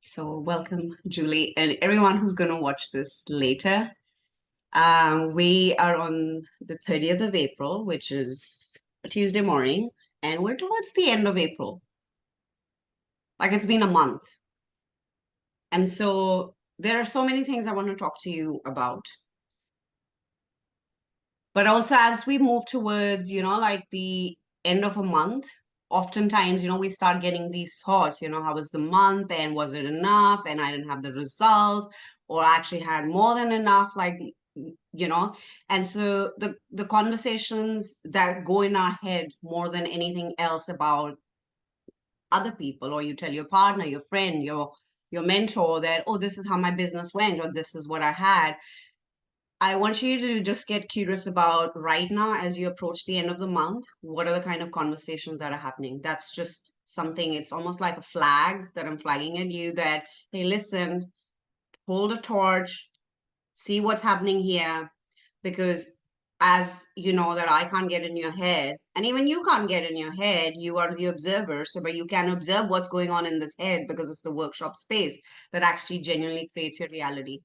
So, welcome, Julie, and everyone who's going to watch this later. We are on the 30th of April, which is a Tuesday morning, and we're towards the end of April. Like it's been a month. And so, there are so many things I want to talk to you about. But also, as we move towards, like the end of a month, oftentimes, we start getting these thoughts, how was the month and was it enough? And I didn't have the results, or I actually had more than enough, like, you know. And so the conversations that go in our head more than anything else about other people, or you tell your partner, your friend, your mentor that, oh, this is how my business went, or this is what I had. I want you to just get curious about right now as you approach the end of the month, what are the kind of conversations that are happening? That's just something, it's almost like a flag that I'm flagging at you that, hey, listen, hold a torch, see what's happening here, because as you know that I can't get in your head, and even you can't get in your head, you are the observer. So, but you can observe what's going on in this head because it's the workshop space that actually genuinely creates your reality.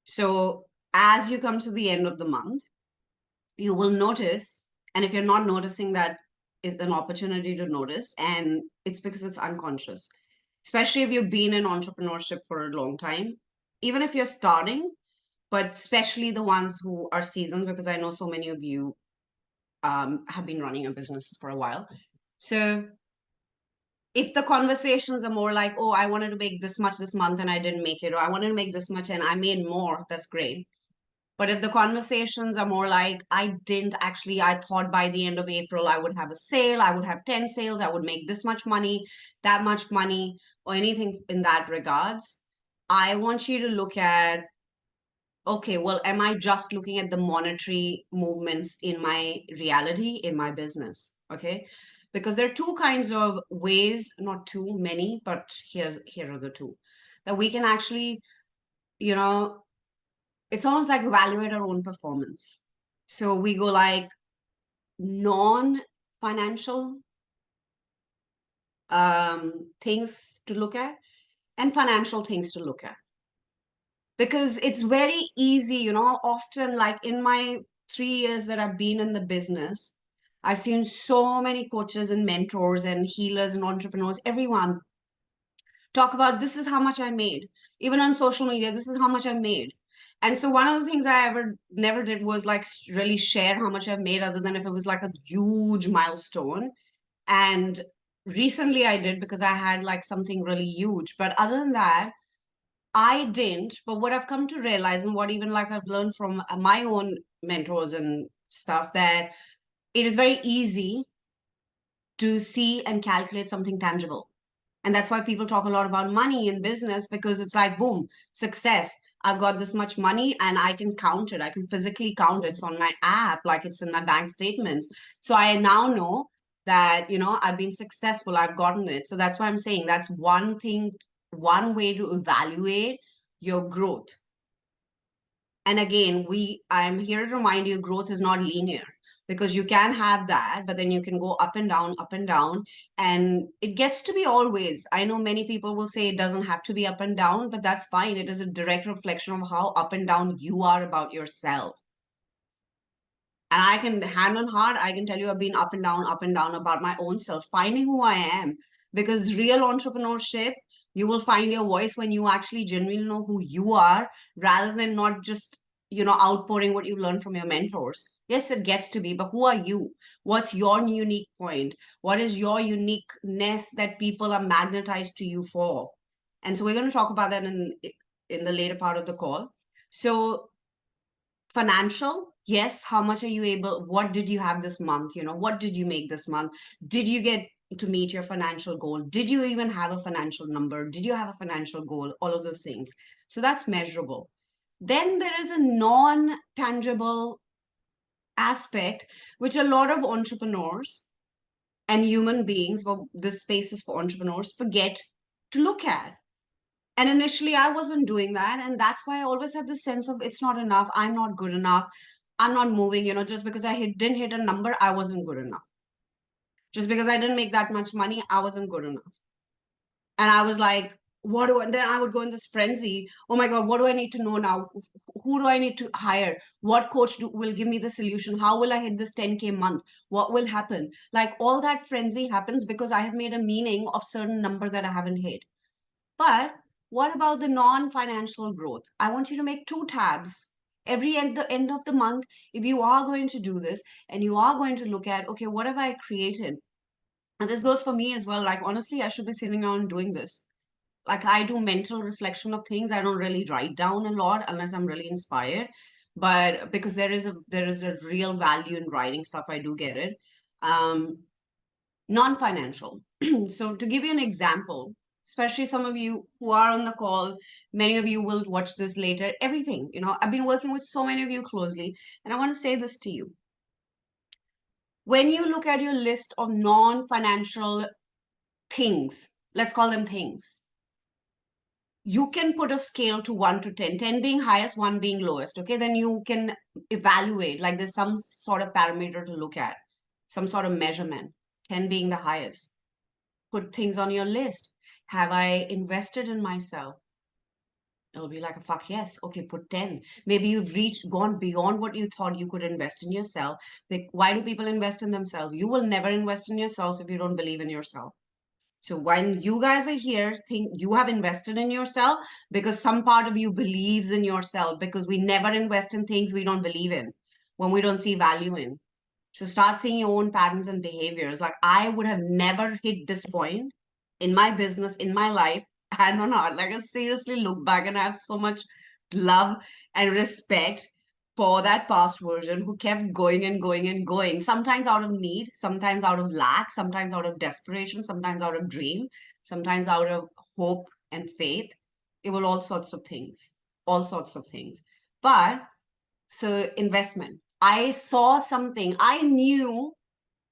So as you come to the end of the month, you will notice, and if you're not noticing, that is an opportunity to notice, and it's because it's unconscious. Especially if you've been in entrepreneurship for a long time, even if you're starting, but especially the ones who are seasoned, because I know so many of you have been running a business for a while. So if the conversations are more like, oh, I wanted to make this much this month and I didn't make it, or I wanted to make this much and I made more, that's great. But if the conversations are more like, I thought by the end of April, I would have a sale, I would have 10 sales, I would make this much money, that much money, or anything in that regards, I want you to look at, okay, well, am I just looking at the monetary movements in my reality, in my business? Okay. Because there are two kinds of ways, not too many, but here are the two that we can actually, you know, it's almost like evaluate our own performance. So we go like non-financial things to look at and financial things to look at. Because it's very easy, often like in my 3 years that I've been in the business, I've seen so many coaches and mentors and healers and entrepreneurs, everyone talk about this is how much I made. Even on social media, this is how much I made. And so one of the things I ever never did was like really share how much I've made, other than if it was like a huge milestone. And recently I did because I had like something really huge. But other than that, I didn't. But what I've come to realize, and what even like I've learned from my own mentors and stuff, that it is very easy to see and calculate something tangible. And that's why people talk a lot about money in business, because it's like, boom, success. I've got this much money and I can count it. I can physically count it. It's on my app, like it's in my bank statements. So I now know that, I've been successful. I've gotten it. So that's why I'm saying that's one thing, one way to evaluate your growth. And again, I'm here to remind you, growth is not linear, because you can have that, but then you can go up and down, and it gets to be always. I know many people will say it doesn't have to be up and down, but that's fine. It is a direct reflection of how up and down you are about yourself. And I can, hand on heart, I can tell you I've been up and down about my own self, finding who I am. Because real entrepreneurship, you will find your voice when you actually genuinely know who you are, rather than not just, outpouring what you learn from your mentors. Yes, it gets to be, but who are you? What's your unique point? What is your uniqueness that people are magnetized to you for? And so we're going to talk about that in the later part of the call. So financial, yes, how much are you able, what did you have this month, what did you make this month, did you get to meet your financial goal, did you even have a financial number, did you have a financial goal, all of those things. So that's measurable. Then there is a non-tangible aspect, which a lot of entrepreneurs and human beings, but this space is for entrepreneurs, forget to look at. And initially, I wasn't doing that. And that's why I always had this sense of it's not enough. I'm not good enough. I'm not moving. Just because didn't hit a number, I wasn't good enough. Just because I didn't make that much money, I wasn't good enough. And I was like, then I would go in this frenzy. Oh my God, what do I need to know now? Who do I need to hire? What coach will give me the solution? How will I hit this 10K month? What will happen? Like all that frenzy happens because I have made a meaning of certain number that I haven't hit. But what about the non-financial growth? I want you to make two tabs. The end of the month, if you are going to do this and you are going to look at, okay, what have I created? And this goes for me as well. Like, honestly, I should be sitting down doing this. Like, I do mental reflection of things. I don't really write down a lot unless I'm really inspired. But because there is a real value in writing stuff, I do get it. Um, Non-financial. So to give you an example, especially some of you who are on the call, many of you will watch this later. Everything, I've been working with so many of you closely, and I want to say this to you. When you look at your list of non-financial things, let's call them things, you can put a scale to 1 to 10, 10 being highest, 1 being lowest. Okay, then you can evaluate, like there's some sort of parameter to look at, some sort of measurement, 10 being the highest. Put things on your list. Have I invested in myself? It'll be like a fuck yes. Okay, put 10. Maybe you've gone beyond what you thought you could invest in yourself. Like, why do people invest in themselves? You will never invest in yourselves if you don't believe in yourself. So when you guys are here, think you have invested in yourself because some part of you believes in yourself, because we never invest in things we don't believe in, when we don't see value in. So start seeing your own patterns and behaviors. Like, I would have never hit this point in my business, in my life, hand on heart. Like, I seriously look back and I have so much love and respect for that past version who kept going and going and going, sometimes out of need, sometimes out of lack, sometimes out of desperation, sometimes out of dream, sometimes out of hope and faith. It will all sorts of things, all sorts of things. But so investment. I saw something. I knew,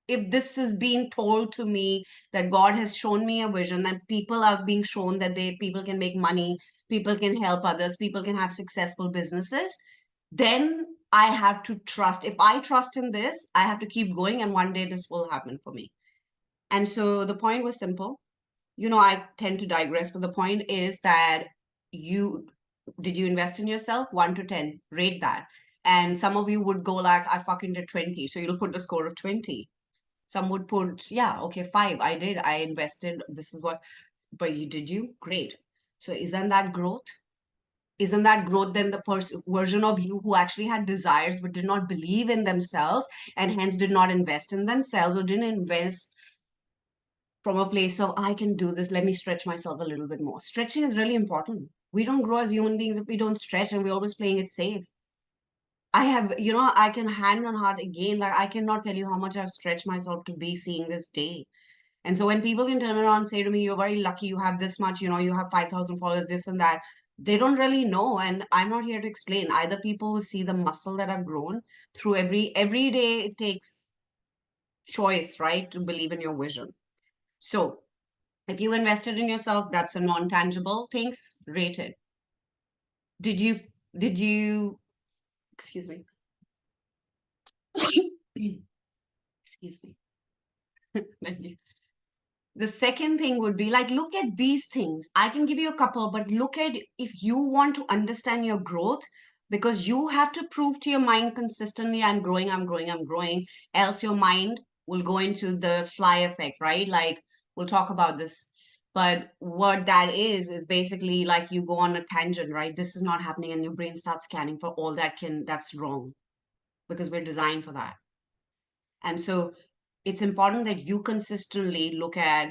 if this is being told to me, that God has shown me a vision and people are being shown that people can make money, people can help others, people can have successful businesses, then I have to trust. If I trust in this, I have to keep going, and one day this will happen for me. And so the point was simple. I tend to digress, but the point is that you did you invest in yourself? 1 to 10, rate that. And some of you would go like, I fucking did 20. So you'll put the score of 20. Some would put, yeah, okay, 5. I did. I invested. This is what, but you? Great. So isn't that growth? Isn't that growth then the version of you who actually had desires but did not believe in themselves and hence did not invest in themselves, or didn't invest from a place of, I can do this, let me stretch myself a little bit more. Stretching is really important. We don't grow as human beings if we don't stretch, and we're always playing it safe. I have, I can hand on heart again, like I cannot tell you how much I've stretched myself to be seeing this day. And so when people can turn around and say to me, you're very lucky, you have this much, you have 5,000 followers, this and that, they don't really know. And I'm not here to explain. Either people who see the muscle that I've grown through every day, it takes choice, right, to believe in your vision. So if you invested in yourself, that's a non-tangible things rated. Did you excuse me? Excuse me. Thank you. The second thing would be like, look at these things. I can give you a couple, but look at, if you want to understand your growth, because you have to prove to your mind consistently, I'm growing, I'm growing, I'm growing, else your mind will go into the fly effect, right? Like, we'll talk about this. But what that is basically like you go on a tangent, right? This is not happening, and your brain starts scanning for all that's wrong, because we're designed for that. And so it's important that you consistently look at,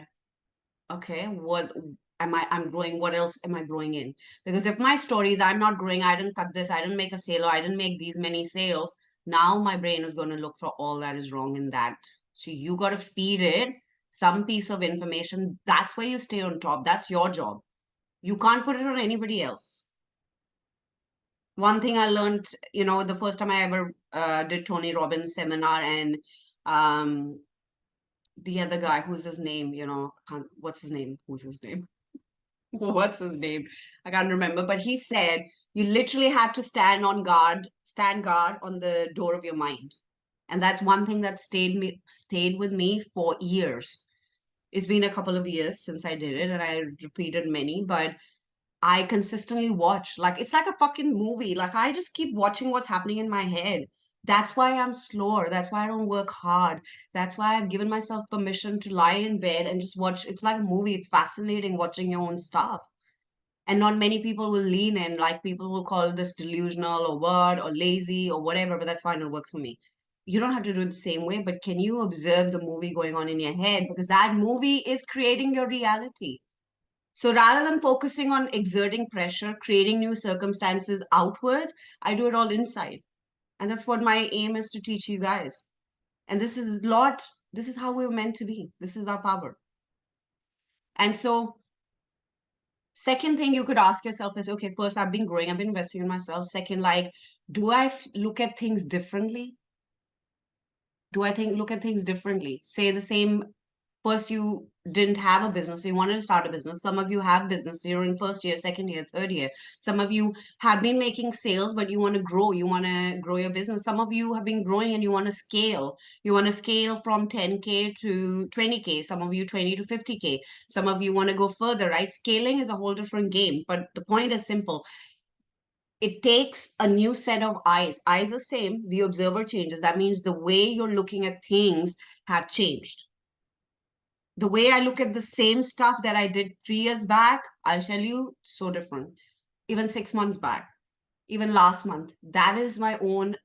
okay, what I'm growing, what else am I growing in? Because if my story is, I'm not growing, I didn't cut this, I didn't make a sale, or I didn't make these many sales, now my brain is going to look for all that is wrong in that. So you got to feed it some piece of information. That's where you stay on top. That's your job. You can't put it on anybody else. One thing I learned, the first time I ever did Tony Robbins seminar, and the other guy, who's his name, what's his name? Who's his name? What's his name? I can't remember, but he said you literally have to stand guard on the door of your mind. And that's one thing that stayed with me for years. It's been a couple of years since I did it, and I repeated many, but I consistently watch. Like, it's like a fucking movie. Like, I just keep watching what's happening in my head. That's why I'm slower. That's why I don't work hard. That's why I've given myself permission to lie in bed and just watch. It's like a movie. It's fascinating watching your own stuff. And not many people will lean in. Like, people will call this delusional or what or lazy or whatever, but that's fine. It works for me. You don't have to do it the same way, but can you observe the movie going on in your head? Because that movie is creating your reality. So rather than focusing on exerting pressure, creating new circumstances outwards, I do it all inside. And that's what my aim is to teach you guys. And this is how we're meant to be. This is our power. And so, second thing you could ask yourself is, okay, first, I've been growing, I've been investing in myself. Second, like, do I look at things differently? Do I think look at things differently? Say the same. First, you didn't have a business, you wanted to start a business. Some of you have business, you're in first year, second year, third year. Some of you have been making sales, but you want to grow, you want to grow your business. Some of you have been growing and you want to scale. You want to scale from 10K to 20K, some of you 20 to 50K. Some of you want to go further, right? Scaling is a whole different game, but the point is simple. It takes a new set of eyes. Eyes the same, the observer changes. That means the way you're looking at things have changed. The way I look at the same stuff that I did 3 years back, I'll tell you, so different. Even 6 months back, even last month. That is my own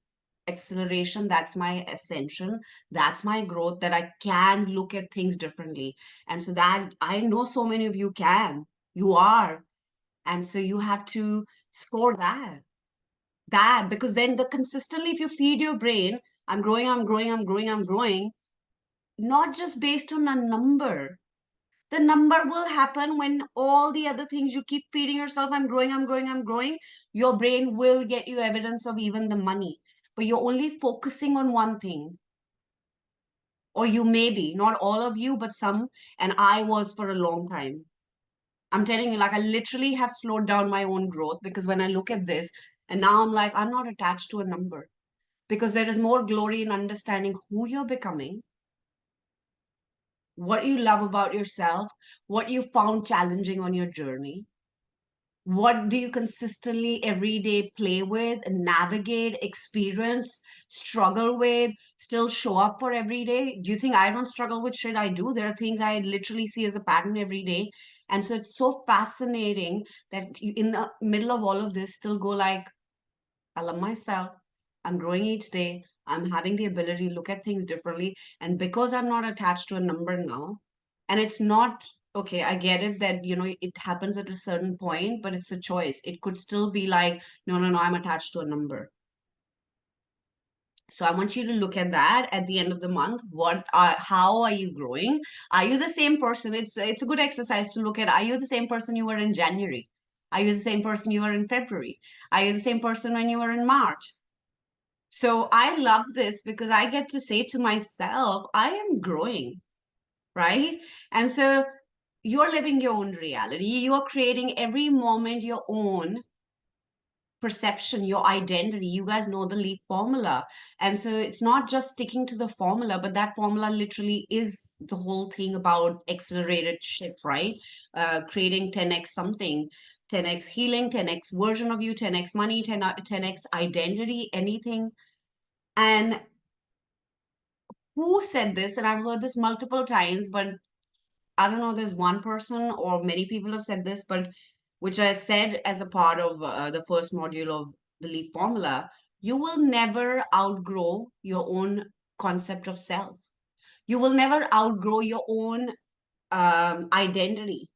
acceleration. That's my ascension. That's my growth, that I can look at things differently. And so that I know so many of you can. You are. And so you have to score that. Because then consistently, if you feed your brain, I'm growing, I'm growing, I'm growing, I'm growing, not just based on a number. The number will happen when all the other things you keep feeding yourself, I'm growing, I'm growing, I'm growing. Your brain will get you evidence of even the money. But you're only focusing on one thing. Or you may be, not all of you, but some. And I was for a long time. I'm telling you, like, I literally have slowed down my own growth, because when I look at this, and now I'm like, I'm not attached to a number, because there is more glory in understanding who you're becoming, what you love about yourself, what you found challenging on your journey. What do you consistently every day play with, navigate, experience, struggle with, still show up for every day? Do you think I don't struggle with shit? I do. There are things I literally see as a pattern every day. And so it's so fascinating that you, in the middle of all of this, still go like, I love myself. I'm growing each day. I'm having the ability to look at things differently. And because I'm not attached to a number now, and it's not, okay, I get it that, it happens at a certain point, but it's a choice. It could still be like, no, no, no, I'm attached to a number. So I want you to look at that at the end of the month. How are you growing? Are you the same person? It's a good exercise to look at. Are you the same person you were in January? Are you the same person you were in February? Are you the same person when you were in March? So I love this because I get to say to myself, I am growing, right? And so you're living your own reality. You're creating every moment your own perception, your identity. You guys know the LEAP formula. And so it's not just sticking to the formula, but that formula literally is the whole thing about accelerated shift, right? Creating 10x something. 10x healing, 10x version of you, 10x money, 10x identity, anything. And who said this? And I've heard this multiple times, but I don't know, there's one person or many people have said this, but which I said as a part of the first module of the LEAP formula, you will never outgrow your own concept of self. You will never outgrow your own identity.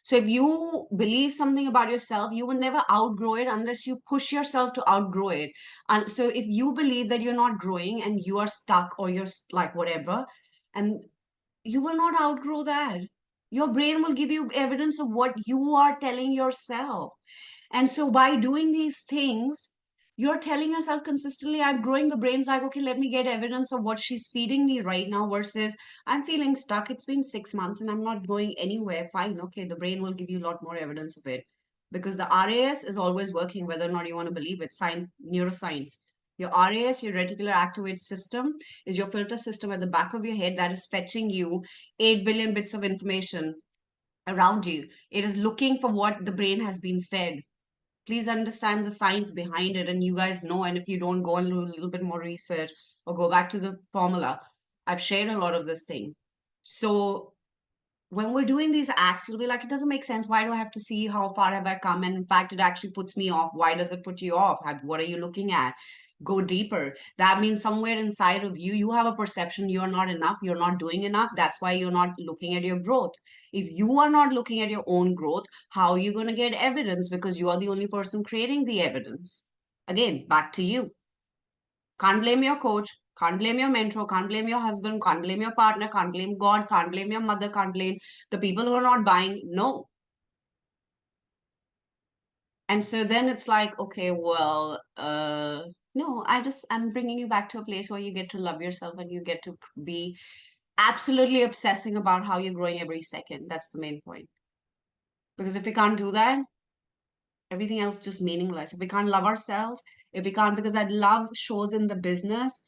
So if you believe something about yourself, you will never outgrow it unless you push yourself to outgrow it. And so if you believe that you're not growing and you are stuck or you're like whatever, and you will not outgrow that. Your brain will give you evidence of what you are telling yourself. And so by doing these things, you're telling yourself consistently, I'm growing. The brain's like, okay, let me get evidence of what she's feeding me right now versus I'm feeling stuck. It's been 6 months and I'm not going anywhere. Fine. Okay. The brain will give you a lot more evidence of it because the RAS is always working, whether or not you want to believe it. Science, neuroscience. Your RAS, your reticular activated system, is your filter system at the back of your head that is fetching you 8 billion bits of information around you. It is looking for what the brain has been fed. Please understand the science behind it, and you guys know. And if you don't, go and do a little bit more research or go back to the formula. I've shared a lot of this thing. So when we're doing these acts, you'll be like, it doesn't make sense. Why do I have to see how far have I come? And in fact, it actually puts me off. Why does it put you off? What are you looking at? Go deeper. That means somewhere inside of you, you have a perception you're not enough, you're not doing enough. That's why you're not looking at your growth. If you are not looking at your own growth, how are you going to get evidence? Because you are the only person creating the evidence. Again, back to you. Can't blame your coach, can't blame your mentor, can't blame your husband, can't blame your partner, can't blame God, can't blame your mother, can't blame the people who are not buying. No. And so then it's like, okay, well, no, I'm bringing you back to a place where you get to love yourself and you get to be absolutely obsessing about how you're growing every second. That's the main point. Because if we can't do that, everything else is just meaningless. If we can't love ourselves, if we can't, because that love shows in the business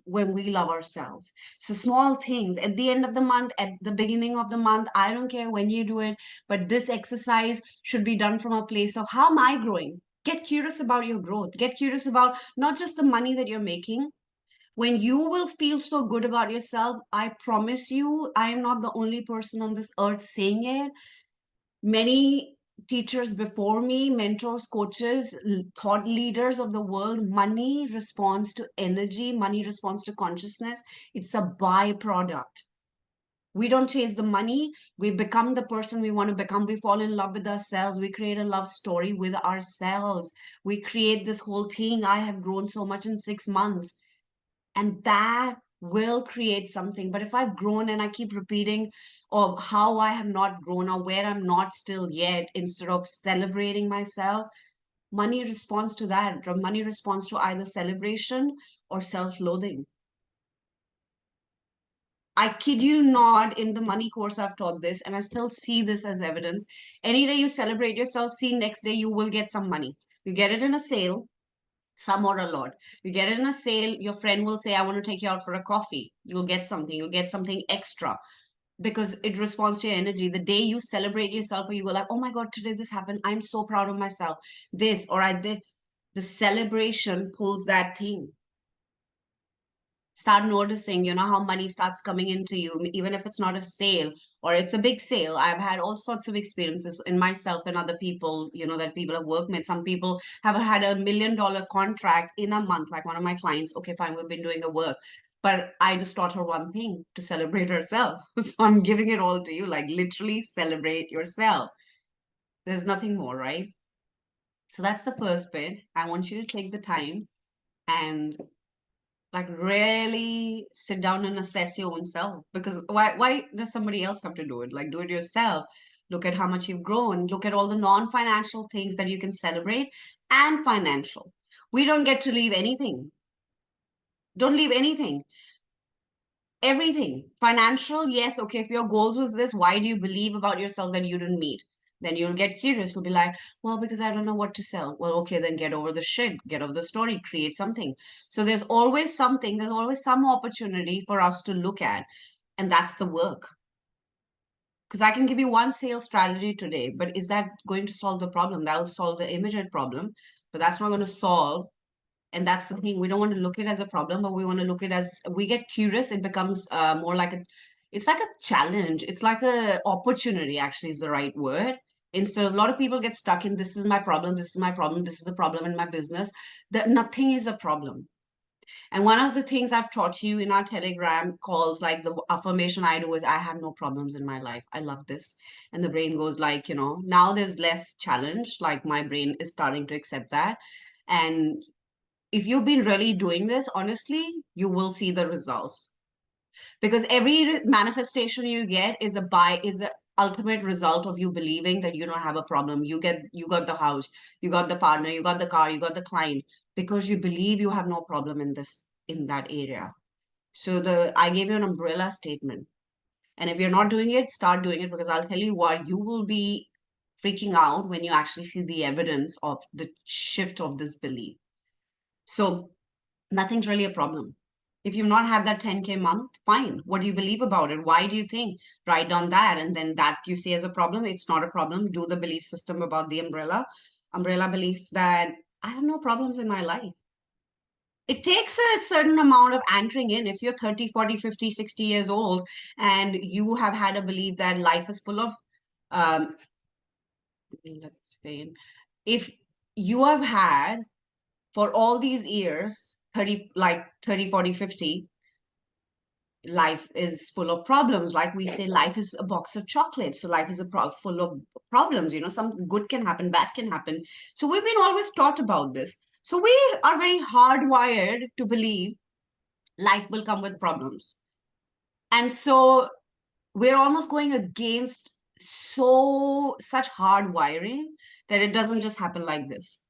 when we love ourselves. So small things at the end of the month, at the beginning of the month, I don't care when you do it, but this exercise should be done from a place of how am I growing? Get curious about your growth. Get curious about not just the money that you're making. When you will feel so good about yourself, I promise you, I am not the only person on this earth saying it. Many teachers before me, mentors, coaches, thought leaders of the world, money responds to energy, money responds to consciousness. It's a byproduct. We don't chase the money. We become the person we want to become. We fall in love with ourselves. We create a love story with ourselves. We create this whole thing. I have grown so much in 6 months. And that will create something. But if I've grown and I keep repeating of how I have not grown or where I'm not still yet, instead of celebrating myself, money responds to that. Money responds to either celebration or self-loathing. I kid you not, in the money course, I've taught this, and I still see this as evidence. Any day you celebrate yourself, see next day you will get some money. You get it in a sale, some or a lot. You get it in a sale, your friend will say, I want to take you out for a coffee. You'll get something extra because it responds to your energy. The day you celebrate yourself, or you go like, oh my God, today this happened. I'm so proud of myself. This, or I did. The celebration pulls that thing. Start noticing, how money starts coming into you, even if it's not a sale or it's a big sale. I've had all sorts of experiences in myself and other people, that people have worked with. Some people have had $1 million contract in a month, like one of my clients. Okay, fine, we've been doing the work. But I just taught her one thing, to celebrate herself. So I'm giving it all to you, like literally celebrate yourself. There's nothing more, right? So that's the first bit. I want you to take the time and like really sit down and assess your own self, because why does somebody else have to do it? Like, do it yourself. Look at how much you've grown, look at all the non-financial things that you can celebrate, and financial. We don't get to leave anything. Don't leave anything. Everything financial, yes, okay, if your goals was this, why do you believe about yourself that you didn't meet? Then you'll get curious. You'll be like, well, because I don't know what to sell. Well, okay, then get over the shit, get over the story, create something. So there's always something, there's always some opportunity for us to look at, and that's the work. Because I can give you one sales strategy today, but is that going to solve the problem? That will solve the immediate problem, but that's not going to solve. And that's the thing, we don't want to look at it as a problem, but we want to look at it as, we get curious, it becomes more like it's like a challenge, it's like a opportunity, actually is the right word. Instead of, a lot of people get stuck in, this is my problem, this is my problem, this is the problem in my business, that nothing is a problem. And one of the things I've taught you in our Telegram calls, like the affirmation I do is, I have no problems in my life, I love this. And the brain goes like, now there's less challenge, like my brain is starting to accept that. And if you've been really doing this, honestly, you will see the results. Because every manifestation you get is a ultimate result of you believing that you don't have a problem. You got the house, you got the partner, you got the car, you got the client, because you believe you have no problem in that area. So I gave you an umbrella statement. And if you're not doing it, start doing it, because I'll tell you what, you will be freaking out when you actually see the evidence of the shift of this belief. So nothing's really a problem. If you've not had that 10K month, fine. What do you believe about it? Why do you think? Write down that. And then that you see as a problem, it's not a problem. Do the belief system about the umbrella belief that I have no problems in my life. It takes a certain amount of anchoring in. If you're 30, 40, 50, 60 years old and you have had a belief that life is full of, um, let's say, if you have had for all these years, 30, like 30, 40, 50, life is full of problems. Like we say, life is a box of chocolates. So life is full of problems. Some good can happen, bad can happen. So we've been always taught about this. So we are very hardwired to believe life will come with problems. And so we're almost going against such hard wiring that it doesn't just happen like this.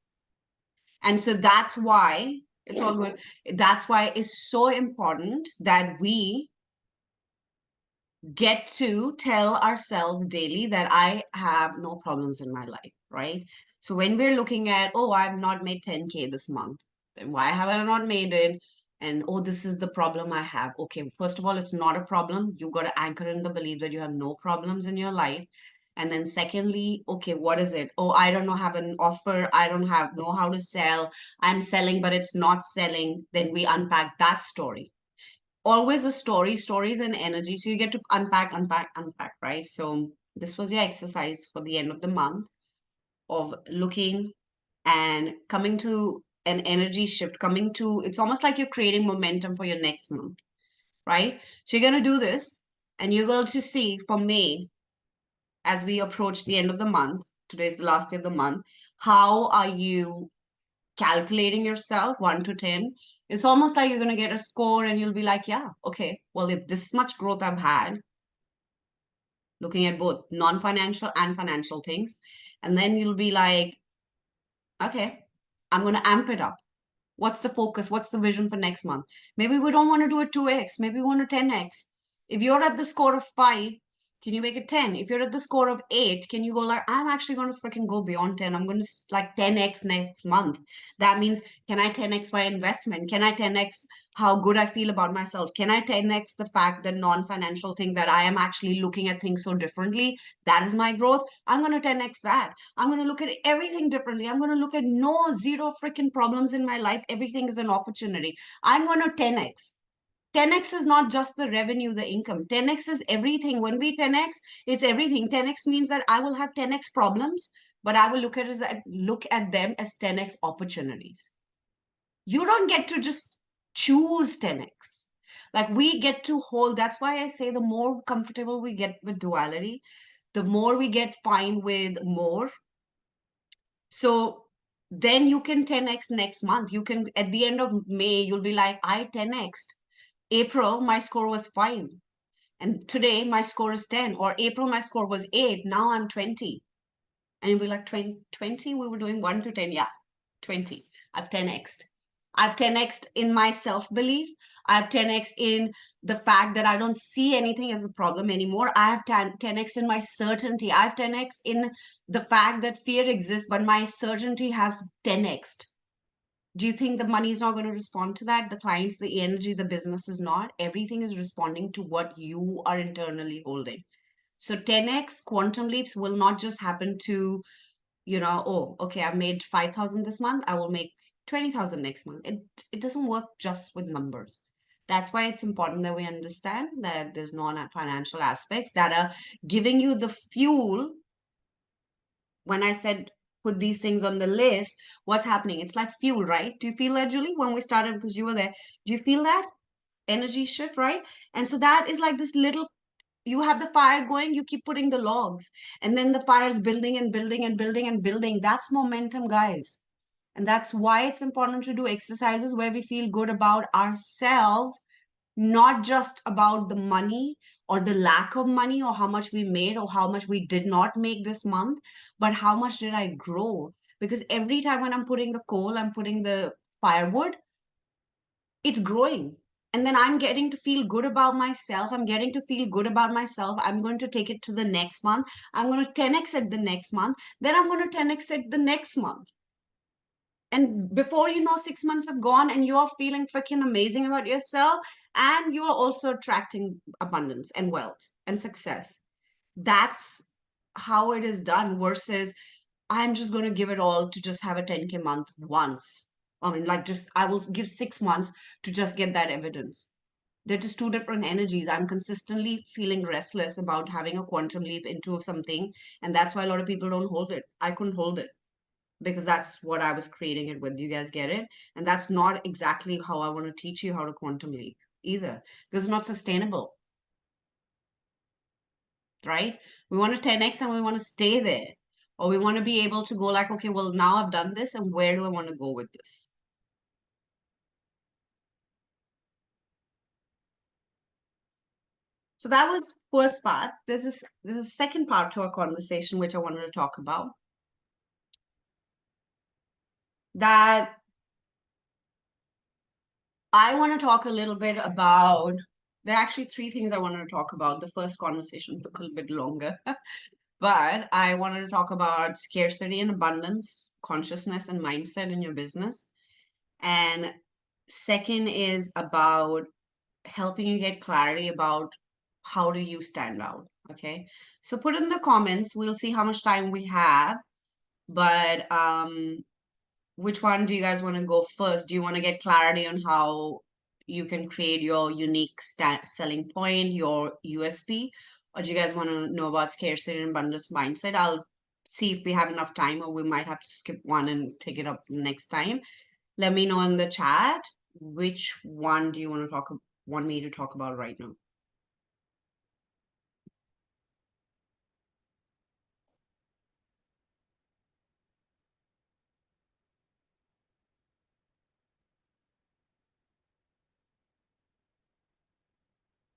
And so that's why it's all good. That's why it's so important that we get to tell ourselves daily that I have no problems in my life, right? So when we're looking at, oh, I've not made 10K this month, then why have I not made it? And oh, this is the problem I have. Okay, first of all, it's not a problem. You got to anchor in the belief that you have no problems in your life. And then secondly, okay, what is it? Oh, I don't know, have an offer. I don't have know how to sell. I'm selling, but it's not selling. Then we unpack that story. Always a story, stories and energy. So you get to unpack, right? So this was your exercise for the end of the month of looking and coming to an energy shift, coming to, it's almost like you're creating momentum for your next month, right? So you're going to do this and you're going to see for May, as we approach the end of the month, today's the last day of the month, how are you calculating yourself 1 to 10? It's almost like you're going to get a score and you'll be like, yeah, okay, well, if this much growth I've had, looking at both non-financial and financial things, and then you'll be like, okay, I'm going to amp it up. What's the focus? What's the vision for next month? Maybe we don't want to do it 2x. Maybe we want to 10x. If you're at the score of 5, can you make it 10? If you're at the score of 8, can you go like, I'm actually going to freaking go beyond 10. I'm going to like 10x next month. That means, can I 10x my investment? Can I 10x how good I feel about myself? Can I 10x the fact that non-financial thing that I am actually looking at things so differently? That is my growth. I'm going to 10x that. I'm going to look at everything differently. I'm going to look at zero freaking problems in my life. Everything is an opportunity. I'm going to 10x. 10x is not just the revenue, the income. 10x is everything. When we 10x, it's everything. 10x means that I will have 10x problems, but I will look at them as 10x opportunities. You don't get to just choose 10x. Like we get to hold. That's why I say the more comfortable we get with duality, the more we get fine with more. So then you can 10x next month. You can, at the end of May, you'll be like, I 10x'd. April, my score was 5. And today my score is 10. Or April, my score was 8. Now I'm 20. And you'll be like, 20? We were doing 1 to 10. Yeah, 20. I've 10x'd. I've 10x'd in my self-belief. I've 10x'd in the fact that I don't see anything as a problem anymore. I have 10x'd in my certainty. I've 10x'd in the fact that fear exists, but my certainty has 10x'd. Do you think the money is not going to respond to that? The clients, the energy, the business is not. Everything is responding to what you are internally holding. So 10x quantum leaps will not just happen to, oh, okay, I made 5,000 this month. I will make 20,000 next month. It doesn't work just with numbers. That's why it's important that we understand that there's non-financial aspects that are giving you the fuel. When I said put these things on the list, what's happening? It's like fuel, right? Do you feel that, Julie, when we started, because you were there? Do you feel that energy shift, right? And so that is like this little, you have the fire going, you keep putting the logs, and then the fire is building and building and building and building. That's momentum, guys. And that's why it's important to do exercises where we feel good about ourselves, not just about the money or the lack of money or how much we made or how much we did not make this month, but how much did I grow? Because every time when I'm putting the coal, I'm putting the firewood, it's growing. And then I'm getting to feel good about myself. I'm getting to feel good about myself. I'm going to take it to the next month. I'm going to 10x it the next month. Then I'm going to 10x it the next month. And before you know, 6 months have gone and you're feeling freaking amazing about yourself. And you're also attracting abundance and wealth and success. That's how it is done versus I'm just going to give it all to just have a 10K month once. I mean, like, just I will give 6 months to just get that evidence. They're just two different energies. I'm consistently feeling restless about having a quantum leap into something. And that's why a lot of people don't hold it. I couldn't hold it because that's what I was creating it with. You guys get it? And that's not exactly how I want to teach you how to quantum leap either, because it's not sustainable, right? We want to 10x and we want to stay there. Or we want to be able to go like, okay, well, now I've done this and where do I want to go with this? So that was first part. There's a second part to our conversation which I wanted to talk about. That I want to talk a little bit about. There are actually three things I wanted to talk about. The first conversation took a little bit longer, but I wanted to talk about scarcity and abundance, consciousness and mindset in your business. And second is about helping you get clarity about how do you stand out. Okay. So put in the comments, we'll see how much time we have. But which one do you guys want to go first? Do you want to get clarity on how you can create your unique selling point, your USP? Or do you guys want to know about scarcity and abundance mindset? I'll see if we have enough time, or we might have to skip one and take it up next time. Let me know in the chat which one do you want me to talk about right now.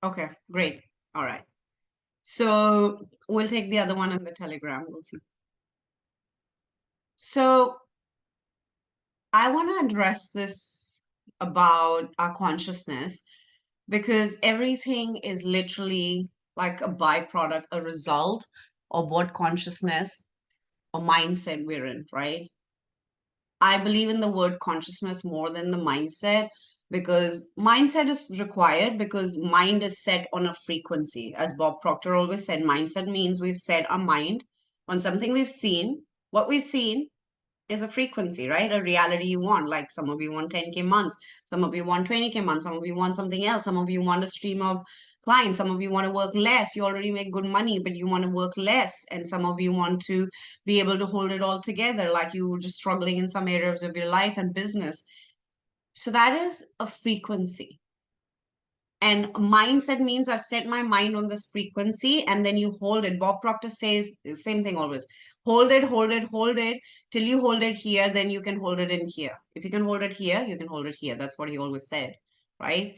Okay, great. All right. So we'll take the other one in the Telegram. We'll see. So I want to address this about our consciousness because everything is literally like a byproduct, a result of what consciousness or mindset we're in, right? I believe in the word consciousness more than the mindset because mindset is required because mind is set on a frequency. As Bob Proctor always said, mindset means we've set our mind on something we've seen. What we've seen is a frequency, right? A reality you want. Like some of you want 10K months, some of you want 20K months, some of you want something else, some of you want a stream of clients, some of you want to work less. You already make good money, but you want to work less. And some of you want to be able to hold it all together, like you were just struggling in some areas of your life and business. So that is a frequency. And mindset means I've set my mind on this frequency and then you hold it. Bob Proctor says the same thing always. Hold it, hold it, hold it till you hold it here, then you can hold it in here. If you can hold it here, you can hold it here. That's what he always said, right?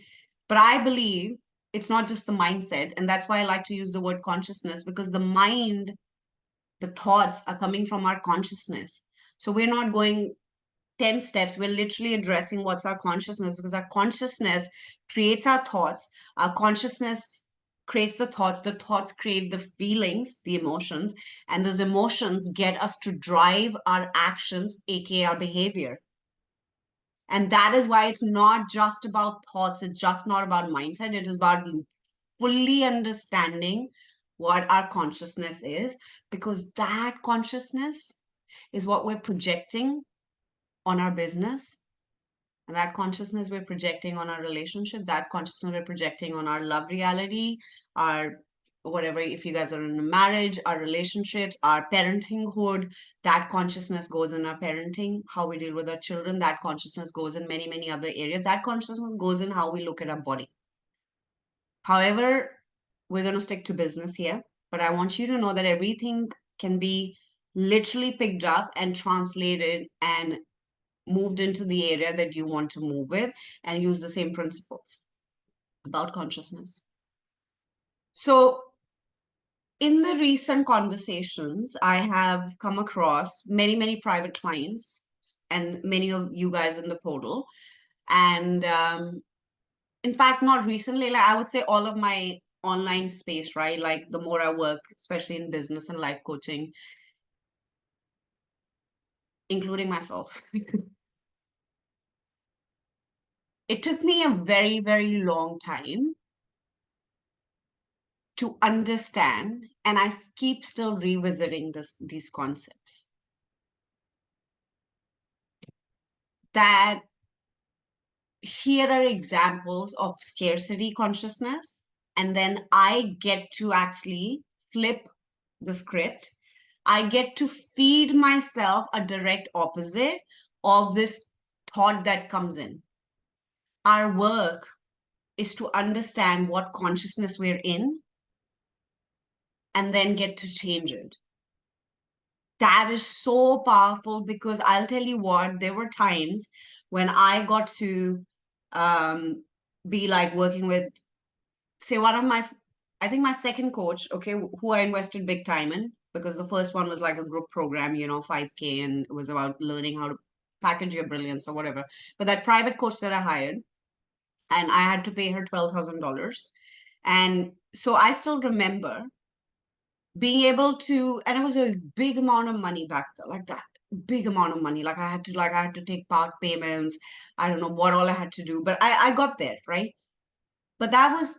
But I believe it's not just the mindset. And that's why I like to use the word consciousness because the mind, the thoughts are coming from our consciousness. So we're not going 10 steps, we're literally addressing what's our consciousness because our consciousness creates our consciousness creates the thoughts create the feelings, the emotions, and those emotions get us to drive our actions, aka our behavior. And that is why it's not just about thoughts, it's just not about mindset, it is about fully understanding what our consciousness is, because that consciousness is what we're projecting on our business. And that consciousness we're projecting on our relationship, that consciousness we're projecting on our love reality, our whatever, if you guys are in a marriage, our relationships, our parentinghood, that consciousness goes in our parenting, how we deal with our children, that consciousness goes in many, many other areas. That consciousness goes in how we look at our body. However, we're going to stick to business here, but I want you to know that everything can be literally picked up and translated and moved into the area that you want to move with and use the same principles about consciousness. So in the recent conversations, I have come across many, many private clients and many of you guys in the portal. And in fact, not recently, like I would say all of my online space, right? Like the more I work, especially in business and life coaching, including myself. It took me a very, very long time to understand, and I keep still revisiting these concepts, that here are examples of scarcity consciousness, and then I get to actually flip the script. I get to feed myself a direct opposite of this thought that comes in. Our work is to understand what consciousness we're in and then get to change it. That is so powerful, because I'll tell you what, there were times when I got to um, be like working with, say, one of my, I think my second coach, okay, who I invested big time in, because the first one was like a group program, 5K, and it was about learning how to package your brilliance or whatever. But that private coach that I hired, and I had to pay her $12,000. And so I still remember being able to, and it was a big amount of money back then, like that big amount of money. Like I had to take part payments. I don't know what all I had to do, but I got there, right? But that was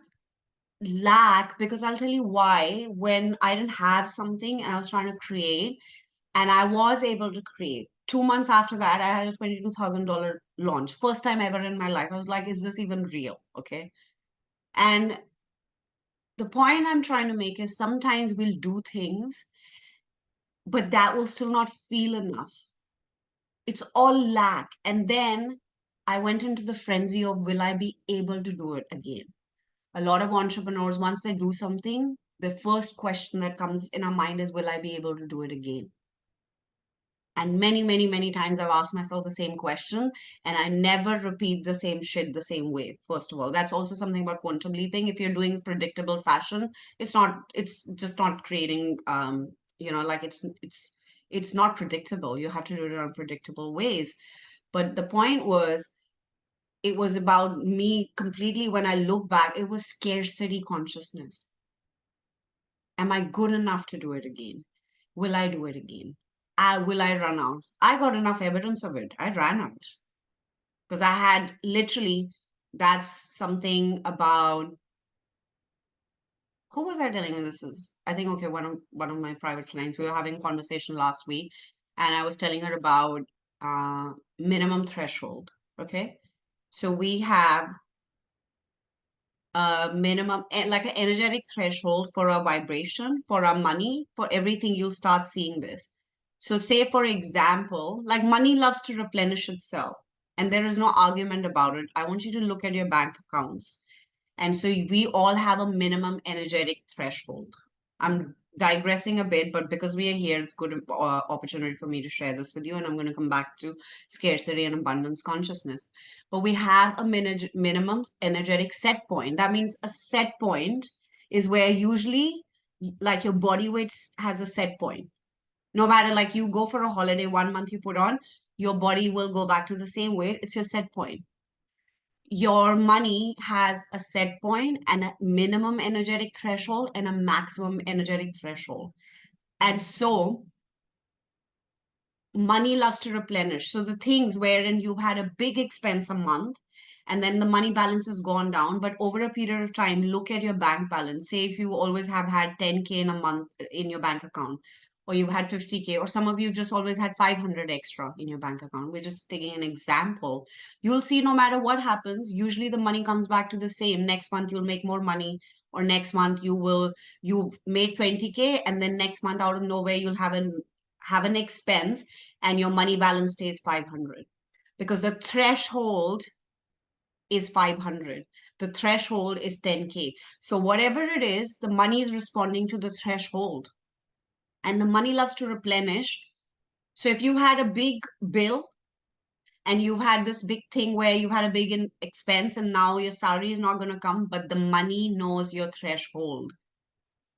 lack, because I'll tell you why. When I didn't have something and I was trying to create, and I was able to create. 2 months after that, I had a $22,000 launch. First time ever in my life. I was like, is this even real? Okay. And the point I'm trying to make is sometimes we'll do things, but that will still not feel enough. It's all lack. And then I went into the frenzy of, will I be able to do it again? A lot of entrepreneurs, once they do something, the first question that comes in our mind is, will I be able to do it again? And many, many, many times I've asked myself the same question, and I never repeat the same shit the same way. First of all, that's also something about quantum leaping. If you're doing predictable fashion, it's just not creating, like it's not predictable. You have to do it in unpredictable ways. But the point was, it was about me completely. When I look back, it was scarcity consciousness. Am I good enough to do it again? Will I do it again? Will I run out? I got enough evidence of it. I ran out because I had literally, that's something about, who was I telling you this is? I think, okay, one of my private clients, we were having a conversation last week, and I was telling her about minimum threshold. Okay. So we have a minimum, like an energetic threshold for our vibration, for our money, for everything. You'll start seeing this. So say, for example, like money loves to replenish itself, and there is no argument about it. I want you to look at your bank accounts. And so we all have a minimum energetic threshold. I'm digressing a bit, but because we are here, it's good opportunity for me to share this with you. And I'm going to come back to scarcity and abundance consciousness. But we have a minimum energetic set point. That means a set point is where usually, like, your body weight has a set point. No matter, like, you go for a holiday, 1 month you put on, your body will go back to the same weight. It's your set point. Your money has a set point and a minimum energetic threshold and a maximum energetic threshold. And so money loves to replenish. So the things wherein you had a big expense a month and then the money balance has gone down, but over a period of time, look at your bank balance. Say if you always have had 10K in a month in your bank account, or you've had 50K, or some of you just always had 500 extra in your bank account. We're just taking an example. You'll see, no matter what happens, usually the money comes back to the same. Next month you'll make more money, or next month you've made 20K, and then next month out of nowhere you'll have an expense and your money balance stays 500, because the threshold is 500. The threshold is 10K. So whatever it is, the money is responding to the threshold, and the money loves to replenish. So if you had a big bill and you had this big thing where you had a big expense and now your salary is not going to come, but the money knows your threshold.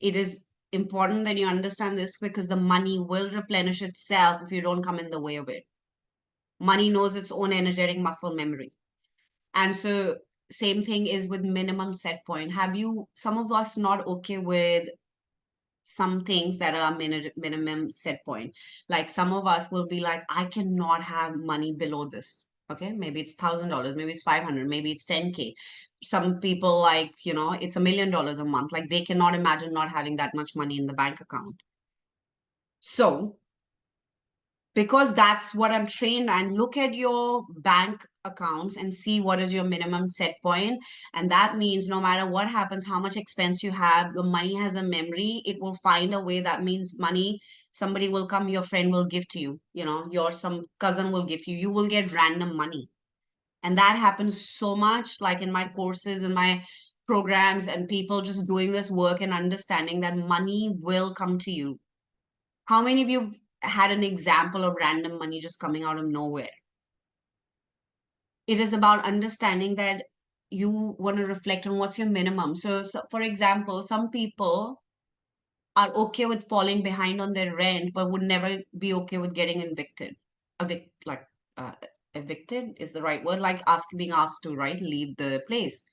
It is important that you understand this, because the money will replenish itself if you don't come in the way of it. Money knows its own energetic muscle memory. And so same thing is with minimum set point. Have you, some of us not okay with some things that are minimum set point? Like some of us will be like, I cannot have money below this. Okay, maybe it's $1,000, maybe it's 500, maybe it's 10K. Some people like, it's $1 million a month. Like they cannot imagine not having that much money in the bank account. So because that's what I'm trained, and look at your bank accounts and see what is your minimum set point. And that means no matter what happens, how much expense you have, the money has a memory. It will find a way. That means money, somebody will come, your friend will give to you, your some cousin will give you will get random money. And that happens so much, like in my courses and my programs, and people just doing this work and understanding that money will come to you. How many of you had an example of random money just coming out of nowhere? It is about understanding that you want to reflect on what's your minimum. So for example, some people are okay with falling behind on their rent, but would never be okay with getting evicted. Like uh, evicted is the right word, like being asked to, right, leave the place.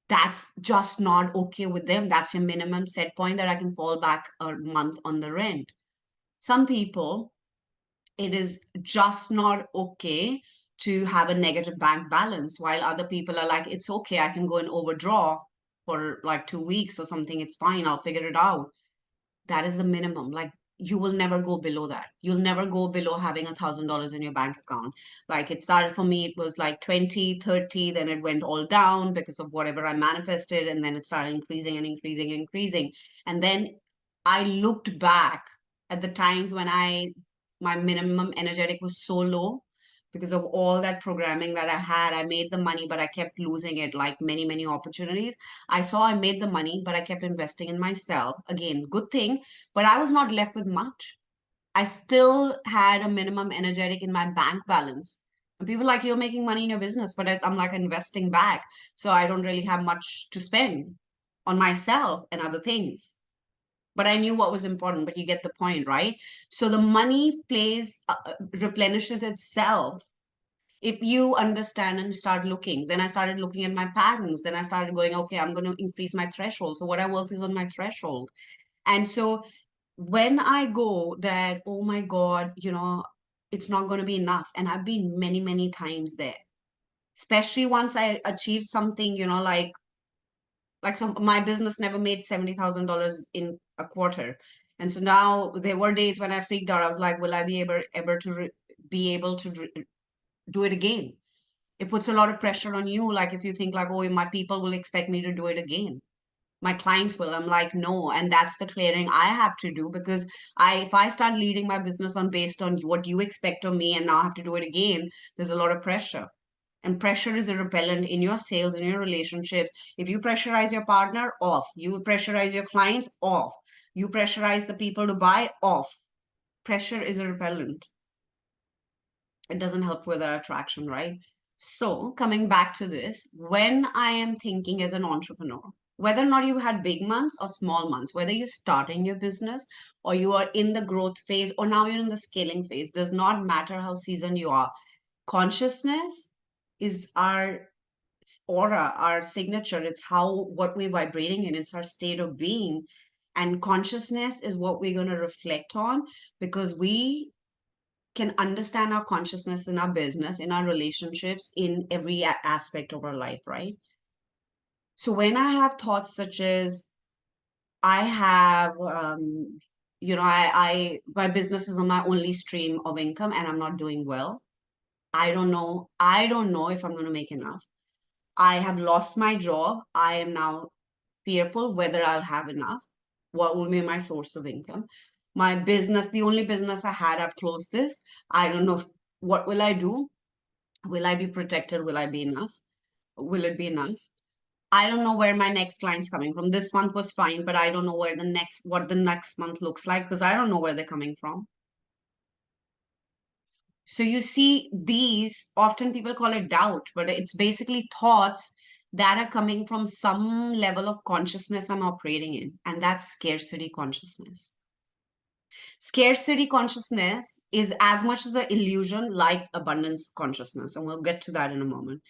That's just not okay with them. That's your minimum set point, that I can fall back a month on the rent. Some people, it is just not okay to have a negative bank balance, while other people are like, it's okay, I can go and overdraw for like 2 weeks or something. It's fine, I'll figure it out. That is the minimum. Like you will never go below that. You'll never go below having $1,000 in your bank account. Like it started for me, it was like 20, 30, then it went all down because of whatever I manifested, and then it started increasing and increasing and increasing. And then I looked back at the times when my minimum energetic was so low because of all that programming that I had. I made the money, but I kept losing it, like many, many opportunities. I saw I made the money, but I kept investing in myself. Again, good thing, but I was not left with much. I still had a minimum energetic in my bank balance. And people are like, you're making money in your business, but I'm like investing back. So I don't really have much to spend on myself and other things. But I knew what was important, but you get the point, right? So the money replenishes itself if you understand and start looking. Then I started looking at my patterns. Then I started going, okay, I'm going to increase my threshold. So what I work is on my threshold. And so when I go that, oh my God, it's not going to be enough. And I've been many, many times there, especially once I achieve something, like some my business never made $70,000 in a quarter. And so now there were days when I freaked out. I was like, will I be be able to do it again? It puts a lot of pressure on you. Like if you think like, oh, my people will expect me to do it again. My clients will. I'm like, no. And that's the clearing I have to do, because if I start leading my business on based on what you expect of me and now I have to do it again, there's a lot of pressure. And pressure is a repellent in your sales, in your relationships. If you pressurize your partner, off. You pressurize your clients, off. You pressurize the people to buy, off. Pressure is a repellent. It doesn't help with our attraction, right? So, coming back to this, when I am thinking as an entrepreneur, whether or not you had big months or small months, whether you're starting your business or you are in the growth phase or now you're in the scaling phase, does not matter how seasoned you are. Consciousness is our aura, our signature. It's what we're vibrating in, it's our state of being. And consciousness is what we're going to reflect on, because we can understand our consciousness in our business, in our relationships, in every aspect of our life, right? So when I have thoughts such as, I have, my business is my only stream of income and I'm not doing well. I don't know. I don't know if I'm going to make enough. I have lost my job. I am now fearful whether I'll have enough. What will be my source of income? My business, the only business I had, I've closed this. I don't know what will I do? Will I be protected? Will I be enough? Will it be enough? I don't know where my next client's coming from. This month was fine, but I don't know what the next month looks like, because I don't know where they're coming from. So you see, these often people call it doubt, but it's basically thoughts that are coming from some level of consciousness I'm operating in, and that's scarcity consciousness. Scarcity consciousness is as much as an illusion like abundance consciousness, and we'll get to that in a moment.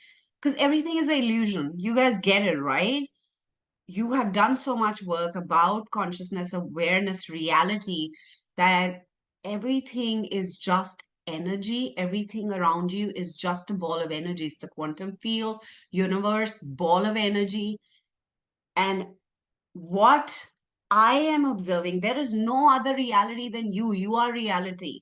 Because everything is an illusion. You guys get it, right? You have done so much work about consciousness, awareness, reality, that everything is just energy. Everything around you is just a ball of energy. It's the quantum field, universe, ball of energy. And what I am observing, there is no other reality than you. You are reality.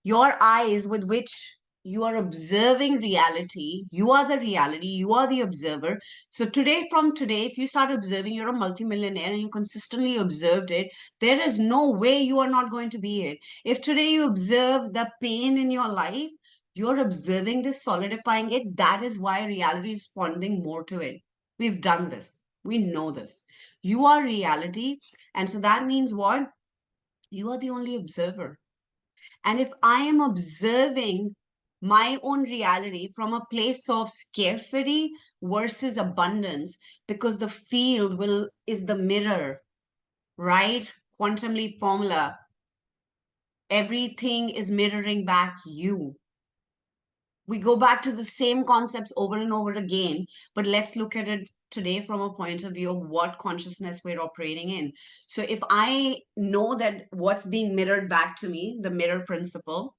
Your eyes with which you are observing reality, you are the reality, you are the observer. So today, from today, if you start observing, you're a multimillionaire and you consistently observed it, there is no way you are not going to be it. If today you observe the pain in your life, you're observing this, solidifying it. That is why reality is responding more to it. We've done this. We know this. You are reality. And so that means what? You are the only observer. And if I am observing my own reality from a place of scarcity versus abundance, because the field will is the mirror, right? Quantum leap formula. Everything is mirroring back you. We go back to the same concepts over and over again, but let's look at it today from a point of view of what consciousness we're operating in. So if I know that what's being mirrored back to me, the mirror principle,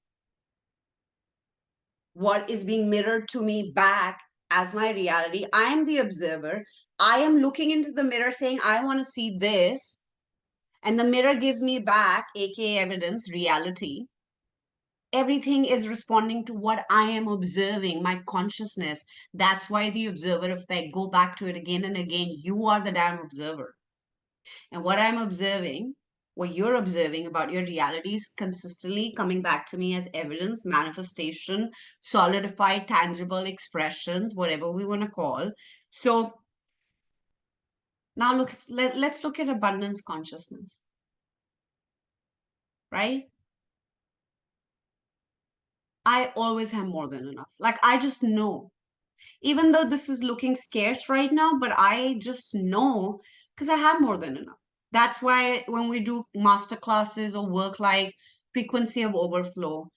what is being mirrored to me back as my reality, I am the observer. I am looking into the mirror saying, I want to see this. And the mirror gives me back, aka evidence, reality. Everything is responding to what I am observing, my consciousness. That's why the observer effect, go back to it again and again. You are the damn observer. And what I'm observing, what you're observing about your reality is consistently coming back to me as evidence, manifestation, solidified, tangible expressions, whatever we want to call. So now let's look at abundance consciousness, right? I always have more than enough. Like I just know, even though this is looking scarce right now, but I just know because I have more than enough. That's why when we do master classes or work like frequency of overflow,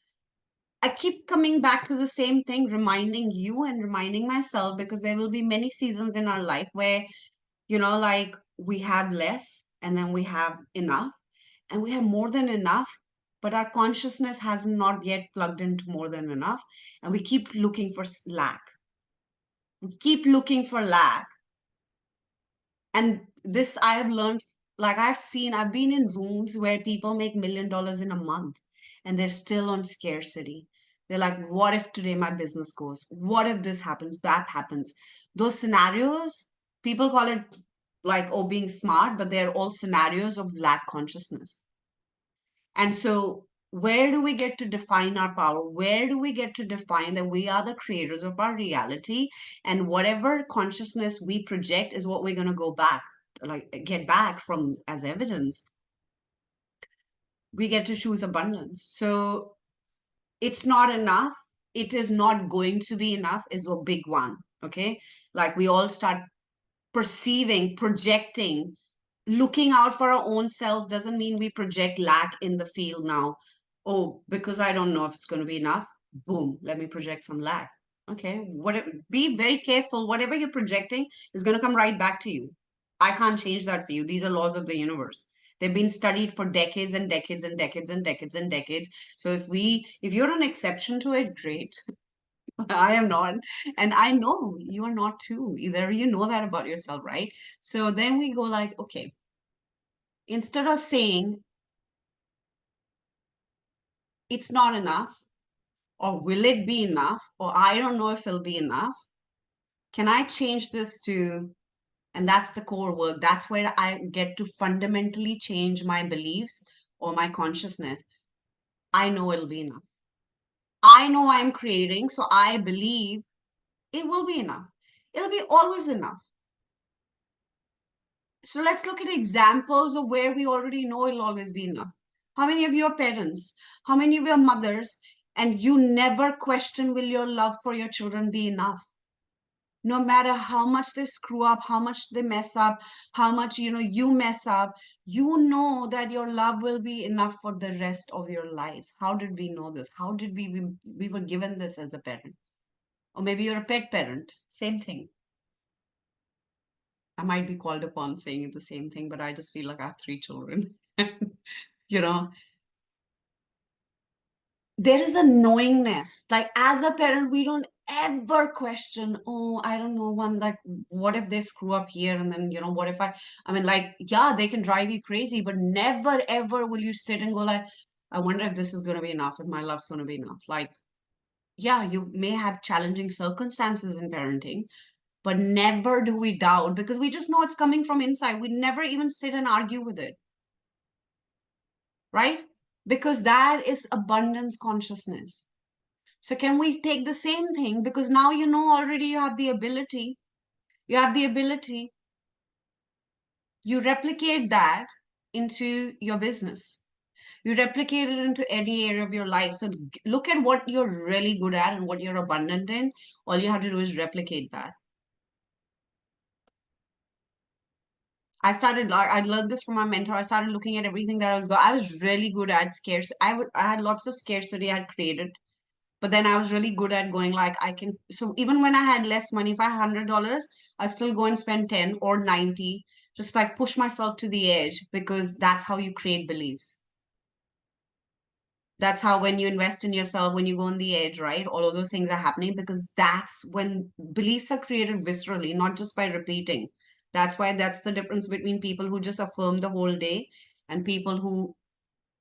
I keep coming back to the same thing, reminding you and reminding myself, because there will be many seasons in our life where, like we have less and then we have enough and we have more than enough, but our consciousness has not yet plugged into more than enough. And we keep looking for lack. We keep looking for lack. And this I have learned, like I've been in rooms where people make $1 million in a month and they're still on scarcity. They're like, what if today my business goes? What if this happens, that happens? Those scenarios, people call it like, oh, being smart, but they're all scenarios of lack consciousness. And so, where do we get to define our power? Where do we get to define that we are the creators of our reality? And whatever consciousness we project is what we're going to go back, like get back from as evidence. We get to choose abundance. So, it's not enough. It is not going to be enough, is a big one. Okay. Like we all start perceiving, projecting, looking out for our own selves doesn't mean we project lack in the field now. Oh, because I don't know if it's going to be enough. Boom, let me project some lack. Okay, be very careful. Whatever you're projecting is going to come right back to you. I can't change that for you. These are laws of the universe. They've been studied for decades and decades and decades and decades and decades. So if you're an exception to it, great. I am not. And I know you are not too either. You know that about yourself, right? So then we go like, okay, instead of saying it's not enough, or will it be enough, or I don't know if it'll be enough, can I change this to, and that's the core work. That's where I get to fundamentally change my beliefs or my consciousness. I know it'll be enough. I know I'm creating, so I believe it will be enough. It'll be always enough. So let's look at examples of where we already know it'll always be enough. How many of your parents, how many of your mothers, and you never question, will your love for your children be enough? No matter how much they screw up, how much they mess up, how much you mess up, you know that your love will be enough for the rest of your lives. How did we know this? How did we were given this as a parent? Or maybe you're a pet parent, same thing. I might be called upon saying the same thing, but I just feel like I have three children. you know, there is a knowingness. Like as a parent, we don't ever question, oh, I don't know, one, like, what if they screw up here? And then, what if I mean, like, yeah, they can drive you crazy, but never ever will you sit and go like, I wonder if this is going to be enough, if my love's going to be enough. Like, yeah, you may have challenging circumstances in parenting, but never do we doubt because we just know it's coming from inside. We never even sit and argue with it, right? Because that is abundance consciousness. So can we take the same thing? Because now you know already you have the ability, you replicate that into your business. You replicate it into any area of your life. So look at what you're really good at and what you're abundant in. All you have to do is replicate that. I learned this from my mentor. I started looking at everything that I was really good at I had lots of scarcity I had created. But then I was really good at going like so even when I had less money, if I had $100, I still go and spend 10 or 90, just like push myself to the edge because that's how you create beliefs. That's how when you invest in yourself, when you go on the edge, right? All of those things are happening because that's when beliefs are created viscerally, not just by repeating. That's the difference between people who just affirm the whole day and people who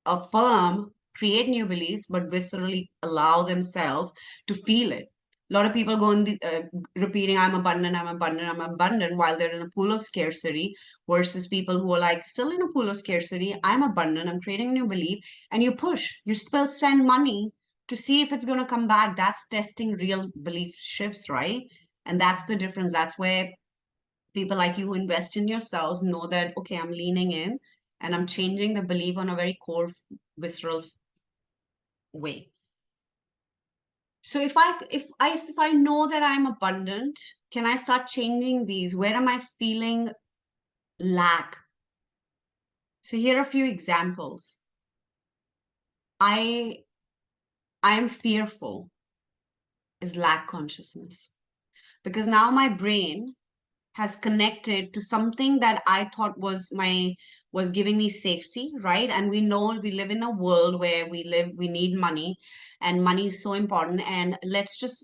affirm, create new beliefs, but viscerally allow themselves to feel it. A lot of people go on repeating, I'm abundant, I'm abundant, I'm abundant, while they're in a pool of scarcity, versus people who are like, still in a pool of scarcity, I'm abundant, I'm creating a new belief, and you push, you still spend money to see if it's going to come back. That's testing real belief shifts, right? And that's the difference. That's where people like you who invest in yourselves know that, okay, I'm leaning in and I'm changing the belief on a very core, visceral way. So if I know that I'm abundant, can I start changing these? Where am I feeling lack? So here are a few examples. I am fearful is lack consciousness because now my brain has connected to something that I thought was giving me safety, right? And we know we live in a world where we need money, and money is so important. And let's just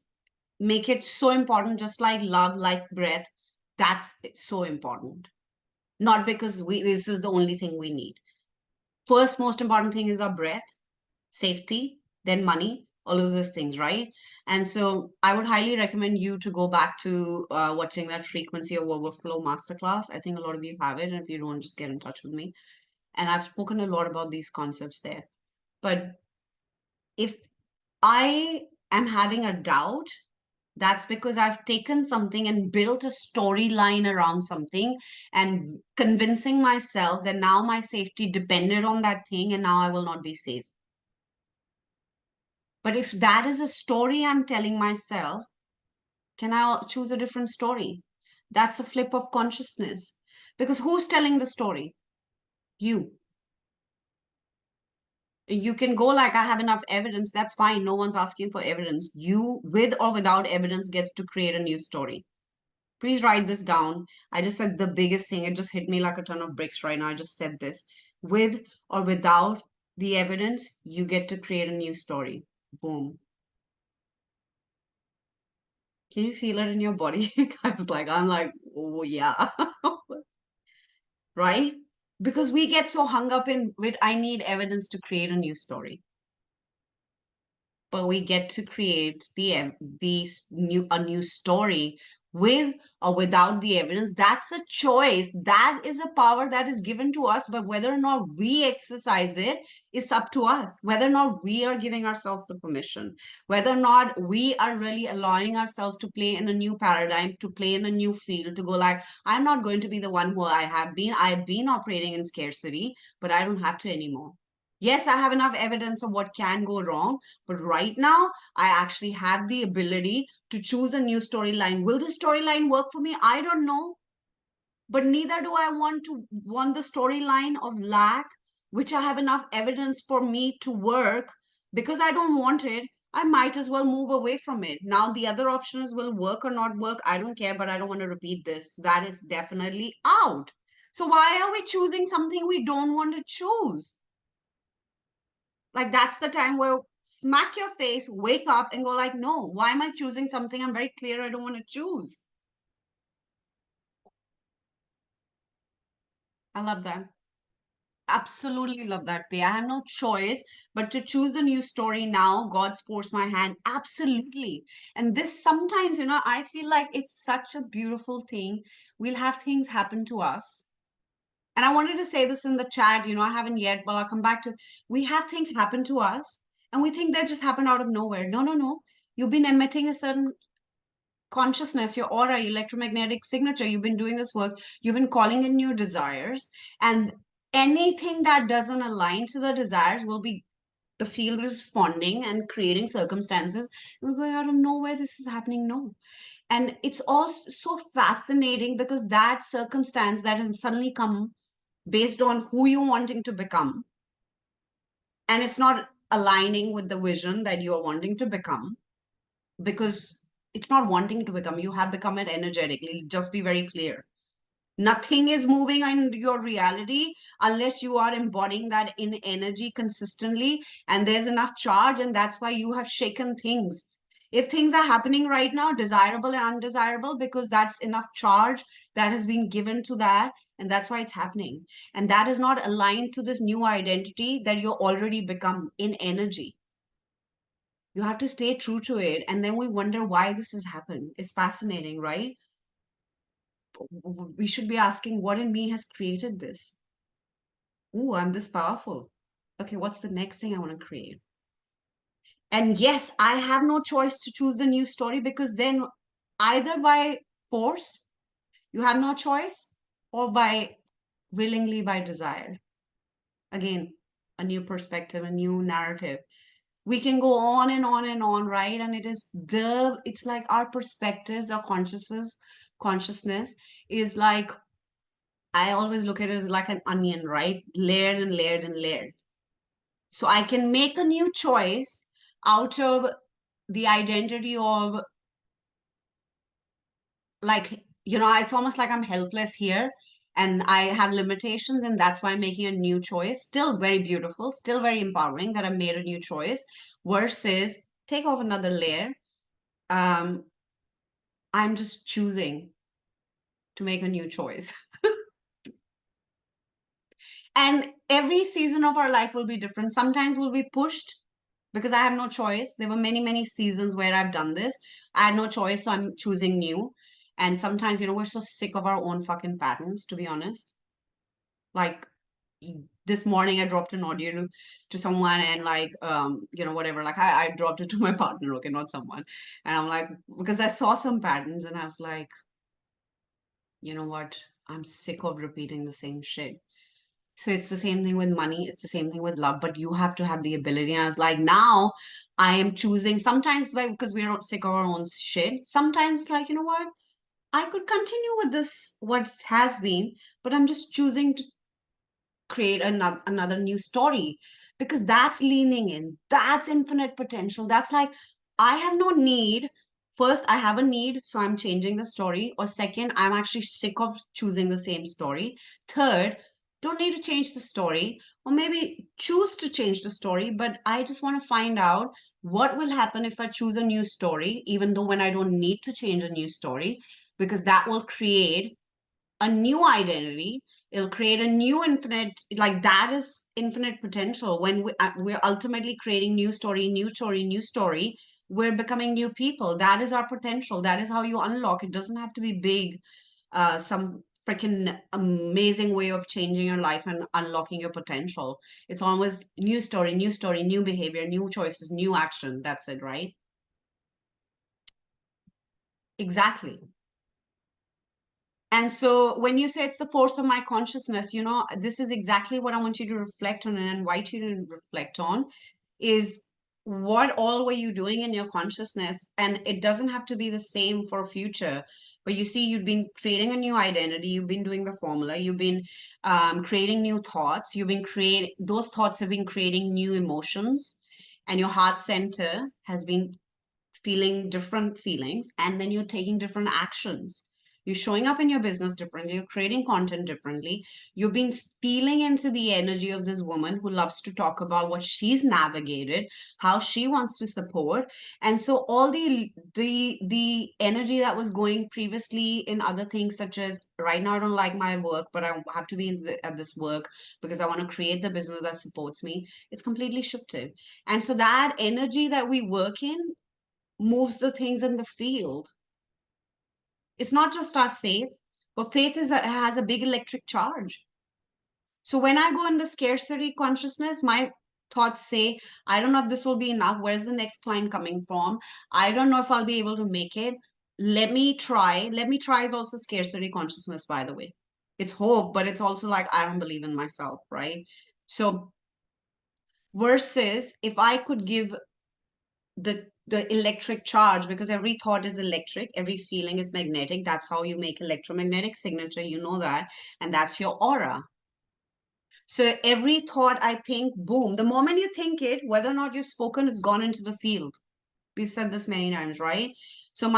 make it so important, just like love, like breath. That's so important. Not because this is the only thing we need. First, most important thing is our breath, safety, then money, all of those things, right? And so I would highly recommend you to go back to watching that frequency of overflow masterclass. I think a lot of you have it. And if you don't, just get in touch with me. And I've spoken a lot about these concepts there. But if I am having a doubt, that's because I've taken something and built a storyline around something and convincing myself that now my safety depended on that thing and now I will not be safe. But if that is a story I'm telling myself, can I choose a different story? That's a flip of consciousness. Because who's telling the story? You. You can go like, I have enough evidence. That's fine. No one's asking for evidence. You, with or without evidence, gets to create a new story. Please write this down. I just said the biggest thing. It just hit me like a ton of bricks right now. I just said this. With or without the evidence, you get to create a new story. Boom. Can you feel it in your body? Guys, like, I'm like, oh yeah. Right? Because we get so hung up in with, I need evidence to create a new story. But we get to create a new story with or without the evidence. That's a choice. That is a power that is given to us, but whether or not we exercise it is up to us. Whether or not we are giving ourselves the permission, whether or not we are really allowing ourselves to play in a new paradigm, to play in a new field, to go like, I'm not going to be the one who I've been operating in scarcity, but I don't have to anymore. Yes, I have enough evidence of what can go wrong, but right now I actually have the ability to choose a new storyline. Will the storyline work for me? I don't know, but neither do I want the storyline of lack, which I have enough evidence for me to work. Because I don't want it, I might as well move away from it. Now the other options will work or not work. I don't care, but I don't want to repeat this. That is definitely out. So why are we choosing something we don't want to choose? Like that's the time where smack your face, wake up and go like, no, why am I choosing something I'm very clear I don't want to choose? I love that. Absolutely love that, Pay. I have no choice but to choose the new story now. God's forced my hand. Absolutely. And this sometimes, I feel like it's such a beautiful thing. We'll have things happen to us. And I wanted to say this in the chat, I haven't yet, but I'll come back to, we have things happen to us and we think they just happen out of nowhere. No, no, no. You've been emitting a certain consciousness, your aura, electromagnetic signature. You've been doing this work. You've been calling in your desires. And anything that doesn't align to the desires will be the field responding and creating circumstances. We're going out of nowhere. This is happening. No. And it's all so fascinating because that circumstance that has suddenly come based on who you're wanting to become, and it's not aligning with the vision that you're wanting to become, because it's not wanting to become, you have become it energetically. Just be very clear. Nothing is moving in your reality unless you are embodying that in energy consistently, and there's enough charge, and that's why you have shaken things. If things are happening right now, desirable and undesirable, because that's enough charge that has been given to that, and that's why it's happening. And that is not aligned to this new identity that you're already become in energy. You have to stay true to it, and then we wonder why this has happened. It's fascinating, right? We should be asking, what in me has created this? Ooh, I'm this powerful. Okay, what's the next thing I want to create? And yes, I have no choice to choose the new story, because then either by force, you have no choice, or by willingly, by desire. Again, a new perspective, a new narrative. We can go on and on and on, right? And it's like our perspectives, our consciousness is like, I always look at it as like an onion, right? Layered and layered and layered. So I can make a new choice out of the identity of, like, it's almost like I'm helpless here and I have limitations, and that's why I'm making a new choice. Still very beautiful, still very empowering that I made a new choice, versus take off another layer. Um, I'm just choosing to make a new choice. And every season of our life will be different. Sometimes we'll be pushed because I have no choice. There were many, many seasons where I've done this. I had no choice, so I'm choosing new. And sometimes, we're so sick of our own fucking patterns, to be honest. Like this morning, I dropped an audio to someone, and like, whatever, like I dropped it to my partner, okay, not someone. And I'm like, because I saw some patterns and I was like, you know what? I'm sick of repeating the same shit. So it's the same thing with money. It's the same thing with love, but you have to have the ability. And I was like, now I am choosing sometimes, like, because we're not sick of our own shit. Sometimes, like, you know what? I could continue with this, what has been, but I'm just choosing to create another new story, because that's leaning in, that's infinite potential. That's like, I have no need. First, I have a need, so I'm changing the story. Or second, I'm actually sick of choosing the same story. Third, don't need to change the story, or maybe choose to change the story, but I just want to find out what will happen if I choose a new story, even though when I don't need to change a new story, because that will create a new identity. It'll create a new infinite, like that is infinite potential. When we're ultimately creating new story, new story, new story, we're becoming new people. That is our potential. That is how you unlock. It doesn't have to be big, some freaking amazing way of changing your life and unlocking your potential. It's always new story, new story, new behavior, new choices, new action. That's it, right? Exactly. And so when you say it's the force of my consciousness, this is exactly what I want you to reflect on and invite you to reflect on, is what all were you doing in your consciousness? And it doesn't have to be the same for future, but you see, you've been creating a new identity. You've been doing the formula. You've been creating new thoughts. You've been creating, those thoughts have been creating new emotions, and your heart center has been feeling different feelings, and then you're taking different actions. You're showing up in your business differently. You're creating content differently. You've been feeling into the energy of this woman who loves to talk about what she's navigated, how she wants to support. And so all the energy that was going previously in other things, such as right now I don't like my work, but I have to be at this work because I want to create the business that supports me. It's completely shifted. And so that energy that we work in moves the things in the field. It's not just our faith, but faith has a big electric charge. So when I go into scarcity consciousness, my thoughts say, I don't know if this will be enough. Where's the next client coming from? I don't know if I'll be able to make it. Let me try. Let me try is also scarcity consciousness, by the way. It's hope, but it's also like, I don't believe in myself, right? So versus if I could give the electric charge, because every thought is electric, every feeling is magnetic. That's how you make electromagnetic signature, you know that, and that's your aura. So every thought I think, boom, the moment you think it, whether or not you've spoken, it's gone into the field. We've said this many times, right? So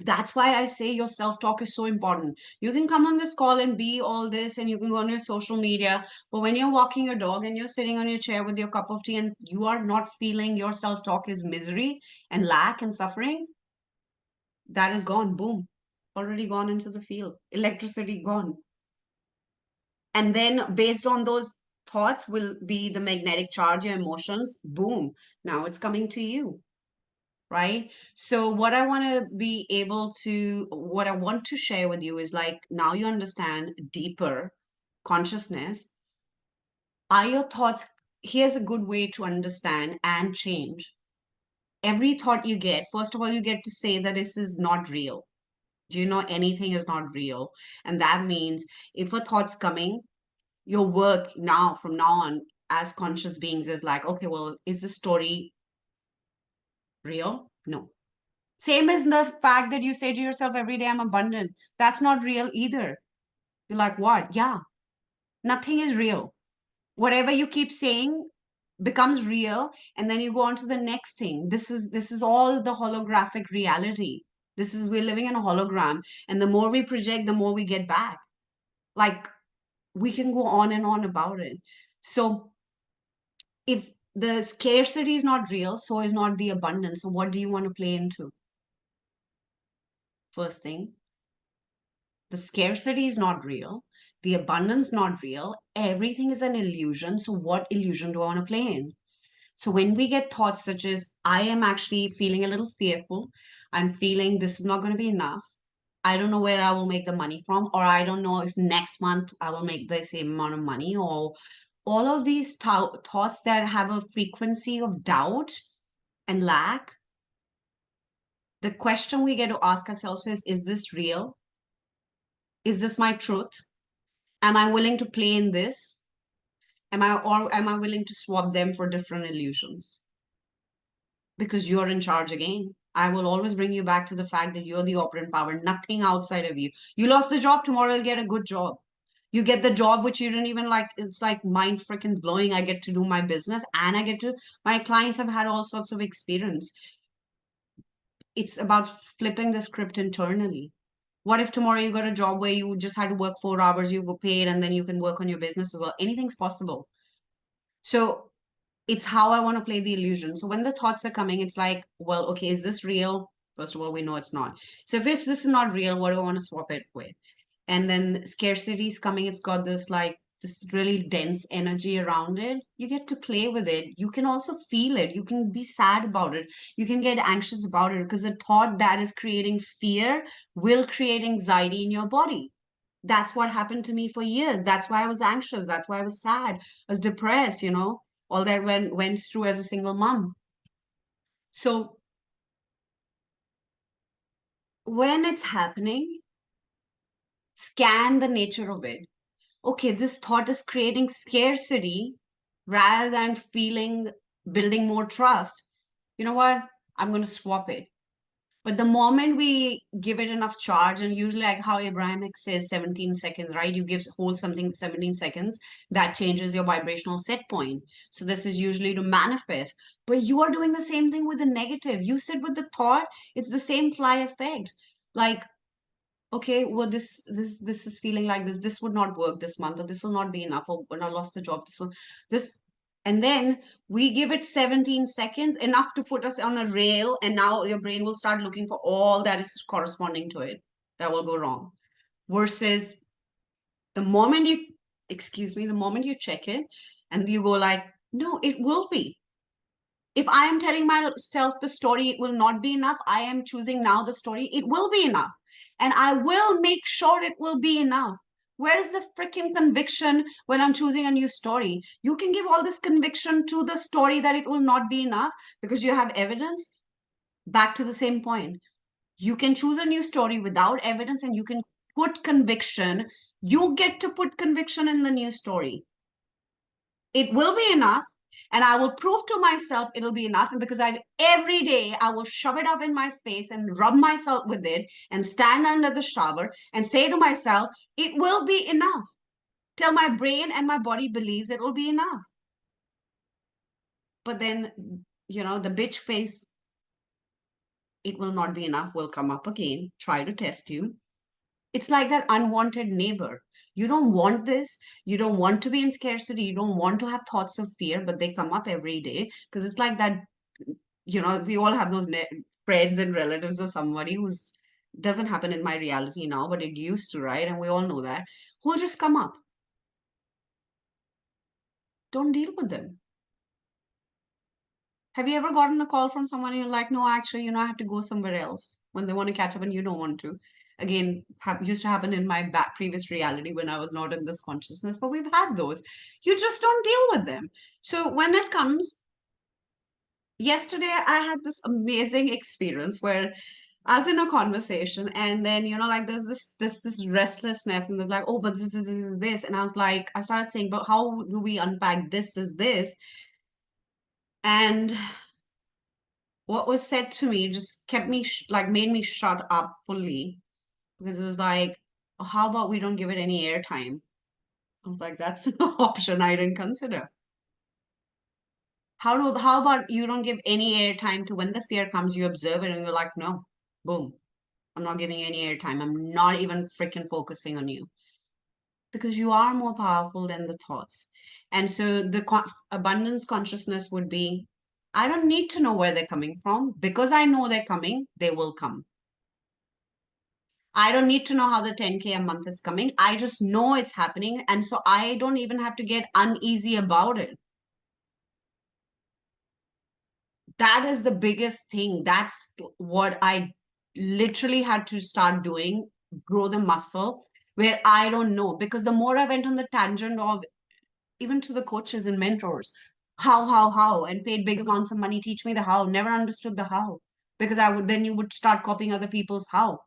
that's why I say your self-talk is so important. You can come on this call and be all this, and you can go on your social media, but when you're walking your dog and you're sitting on your chair with your cup of tea and you are not feeling your self-talk is misery and lack and suffering, that is gone. Boom. Already gone into the field. Electricity gone. And then based on those thoughts will be the magnetic charge, your emotions. Boom. Now it's coming to you. Right? So what I want to be able to, what I want to share with you is like, now you understand deeper consciousness. Are your thoughts, here's a good way to understand and change. Every thought you get, first of all, you get to say that this is not real. Do you know anything is not real? And that means if a thought's coming, your work now, from now on, as conscious beings is like, okay, well, is the story real? No. Same as the fact that you say to yourself every day, I'm abundant. That's not real either. You're like, what? Yeah, nothing is real. Whatever you keep saying becomes real, and then you go on to the next thing. This is all the holographic reality. This is we're living in a hologram, and the more we project, the more we get back. Like we can go on and on about it. So if the scarcity is not real, so is not the abundance. So what do you want to play into? First thing, the scarcity is not real, the abundance not real, everything is an illusion. So what illusion do I want to play in? So when we get thoughts such as, I am actually feeling a little fearful, I'm feeling this is not going to be enough, I don't know where I will make the money from, or I don't know if next month I will make the same amount of money, or all of these thoughts that have a frequency of doubt and lack, the question we get to ask ourselves is this real? Is this my truth? Am I willing to play in this? Am I willing to swap them for different illusions? Because you're in charge again. I will always bring you back to the fact that you're the operant power, nothing outside of you. You lost the job, tomorrow you'll get a good job. You get the job which you didn't even like. It's like mind freaking blowing. I get to do my business and my clients have had all sorts of experience. It's about flipping the script internally. What if tomorrow you got a job where you just had to work 4 hours, you go paid, and then you can work on your business as well? Anything's possible. So it's how I want to play the illusion. So when the thoughts are coming, it's like, well, okay, is this real? First of all, we know it's not. So if this is not real, what do I want to swap it with? And then scarcity is coming. It's got this really dense energy around it. You get to play with it. You can also feel it. You can be sad about it. You can get anxious about it, because a thought that is creating fear will create anxiety in your body. That's what happened to me for years. That's why I was anxious. That's why I was sad. I was depressed, all that went through as a single mom. So when it's happening, scan the nature of it. Okay, this thought is creating scarcity rather than building more trust. You know what? I'm going to swap it. But the moment we give it enough charge, and usually like how Abrahamic says 17 seconds, right? You hold something 17 seconds, that changes your vibrational set point. So this is usually to manifest. But you are doing the same thing with the negative. You sit with the thought, it's the same fly effect. Like, okay, well, this is feeling like this would not work this month, or this will not be enough, or when I lost the job, this, and then we give it 17 seconds, enough to put us on a rail, and now your brain will start looking for all that is corresponding to it that will go wrong. Versus the moment you, excuse me, the moment you check it and you go like, no, it will be. If I am telling myself the story, it will not be enough. I am choosing now the story, it will be enough. And I will make sure it will be enough. Where is the freaking conviction when I'm choosing a new story? You can give all this conviction to the story that it will not be enough because you have evidence. Back to the same point. You can choose a new story without evidence and you can put conviction. You get to put conviction in the new story. It will be enough, and I will prove to myself it'll be enough. And because every day I will shove it up in my face and rub myself with it and stand under the shower and say to myself, it will be enough, till my brain and my body believes it will be enough. But then, the bitch face, it will not be enough, will come up again, try to test you. It's like that unwanted neighbor. You don't want this. You don't want to be in scarcity. You don't want to have thoughts of fear, but they come up every day because it's like that. We all have those friends and relatives or somebody who's doesn't happen in my reality now, but it used to, right? And we all know that who'll just come up. Don't deal with them. Have you ever gotten a call from someone and you're like, no, actually, I have to go somewhere else when they want to catch up and you don't want to? Again, used to happen in my previous reality when I was not in this consciousness, but we've had those. You just don't deal with them. So when it comes, yesterday I had this amazing experience where I was in a conversation and then, like there's this restlessness and there's like, oh, but this. And I was like, I started saying, but how do we unpack this? And what was said to me just kept me like made me shut up fully because it was like, how about we don't give it any airtime? I was like, that's an option I didn't consider. How about you don't give any airtime to when the fear comes, you observe it and you're like, no, boom, I'm not giving you any airtime. I'm not even freaking focusing on you because you are more powerful than the thoughts. And so the abundance consciousness would be, I don't need to know where they're coming from because I know they're coming, they will come. I don't need to know how the 10K a month is coming. I just know it's happening. And so I don't even have to get uneasy about it. That is the biggest thing. That's what I literally had to start doing, grow the muscle where I don't know. Because the more I went on the tangent of even to the coaches and mentors, how, and paid big amounts of money, teach me the how, never understood the how. Because then you would start copying other people's how.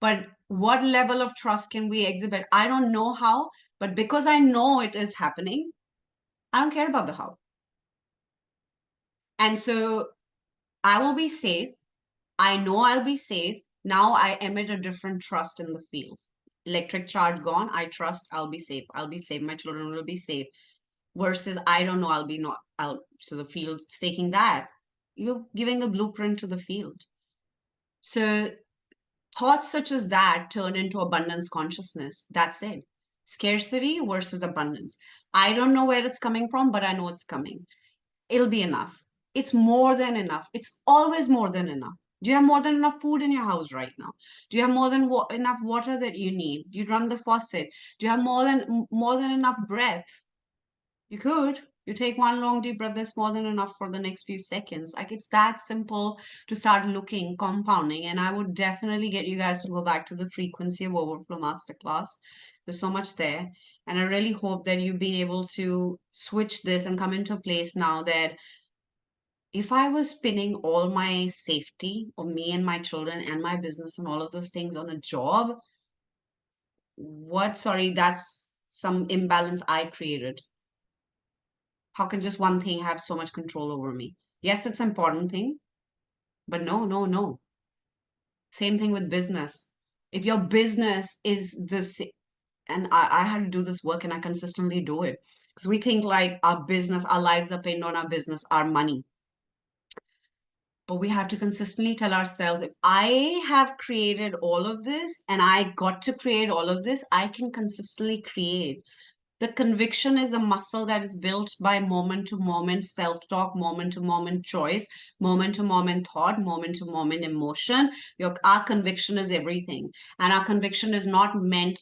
But what level of trust can we exhibit? I don't know how, but because I know it is happening, I don't care about the how. And so I will be safe. I know I'll be safe. Now I emit a different trust in the field. Electric charge gone. I trust I'll be safe. I'll be safe. My children will be safe. Versus I don't know, I'll be not. So the field taking that. You're giving the blueprint to the field. So thoughts such as that turn into abundance consciousness. That's it. Scarcity versus abundance. I don't know where it's coming from, but I know it's coming. It'll be enough. It's more than enough. It's always more than enough. Do you have more than enough food in your house right now? Do you have more than enough water that you need? Do you run the faucet? Do you have more than enough breath? You could. You take one long deep breath, that's more than enough for the next few seconds. Like it's that simple to start looking, compounding. And I would definitely get you guys to go back to the frequency of overflow masterclass. There's so much there. And I really hope that you've been able to switch this and come into a place now that if I was pinning all my safety of me and my children and my business and all of those things on a job, that's some imbalance I created. How can just one thing have so much control over me? Yes, it's an important thing, but no, no, no. Same thing with business. If your business is this, and I had to do this work and I consistently do it because we think like our business, our lives are pinned on our business, our money. But we have to consistently tell ourselves, if I have created all of this and I got to create all of this, I can consistently create. The conviction is a muscle that is built by moment to moment self talk, moment to moment choice, moment to moment thought, moment to moment emotion. Our conviction is everything. And our conviction is not meant,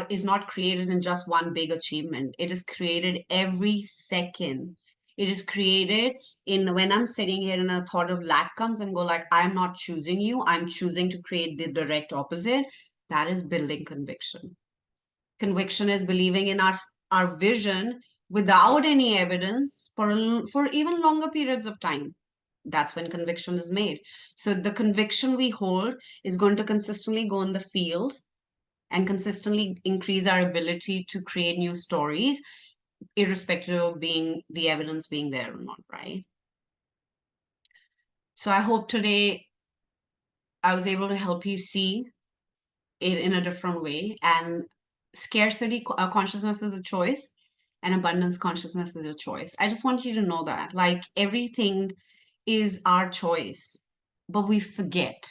is not created in just one big achievement. It is created every second. It is created in when I'm sitting here and a thought of lack comes and go like, I'm not choosing you. I'm choosing to create the direct opposite. That is building conviction. Conviction is believing in our vision without any evidence for even longer periods of time. That's when conviction is made. So the conviction we hold is going to consistently go in the field and consistently increase our ability to create new stories, irrespective of being the evidence being there or not, right? So I hope today I was able to help you see it in a different way. And scarcity consciousness is a choice, and abundance consciousness is a choice. I just want you to know that, like, everything is our choice, but we forget.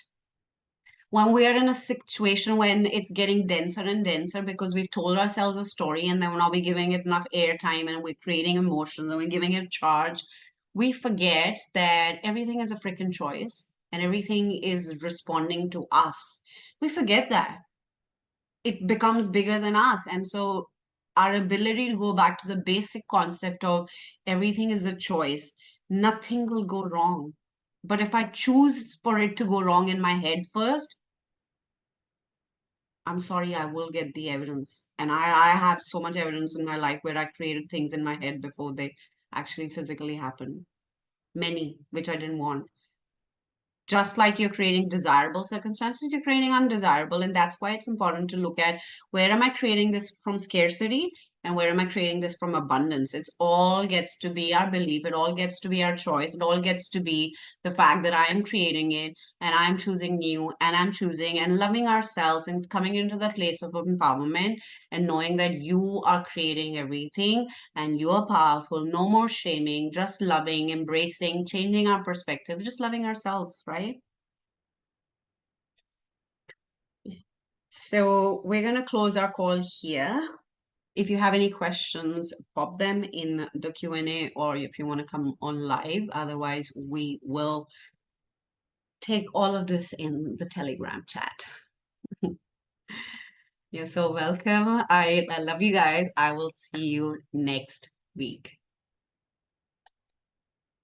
When we are in a situation when it's getting denser and denser because we've told ourselves a story and then we're not giving it enough airtime and we're creating emotions and we're giving it charge, we forget that everything is a freaking choice and everything is responding to us. We forget that it becomes bigger than us. And so our ability to go back to the basic concept of everything is a choice, nothing will go wrong. But if I choose for it to go wrong in my head first, I'm sorry, I will get the evidence. And I have so much evidence in my life where I created things in my head before they actually physically happened. Many, which I didn't want. Just like you're creating desirable circumstances, you're creating undesirable. And that's why it's important to look at, where am I creating this from scarcity and where am I creating this from abundance? It's all gets to be our belief. It all gets to be our choice. It all gets to be the fact that I am creating it and I'm choosing new and I'm choosing and loving ourselves and coming into the place of empowerment and knowing that you are creating everything and you are powerful. No more shaming, just loving, embracing, changing our perspective, just loving ourselves, right? So we're going to close our call here. If you have any questions, pop them in the Q&A, or if you want to come on live. Otherwise, we will take all of this in the Telegram chat. You're so welcome. I love you guys. I will see you next week.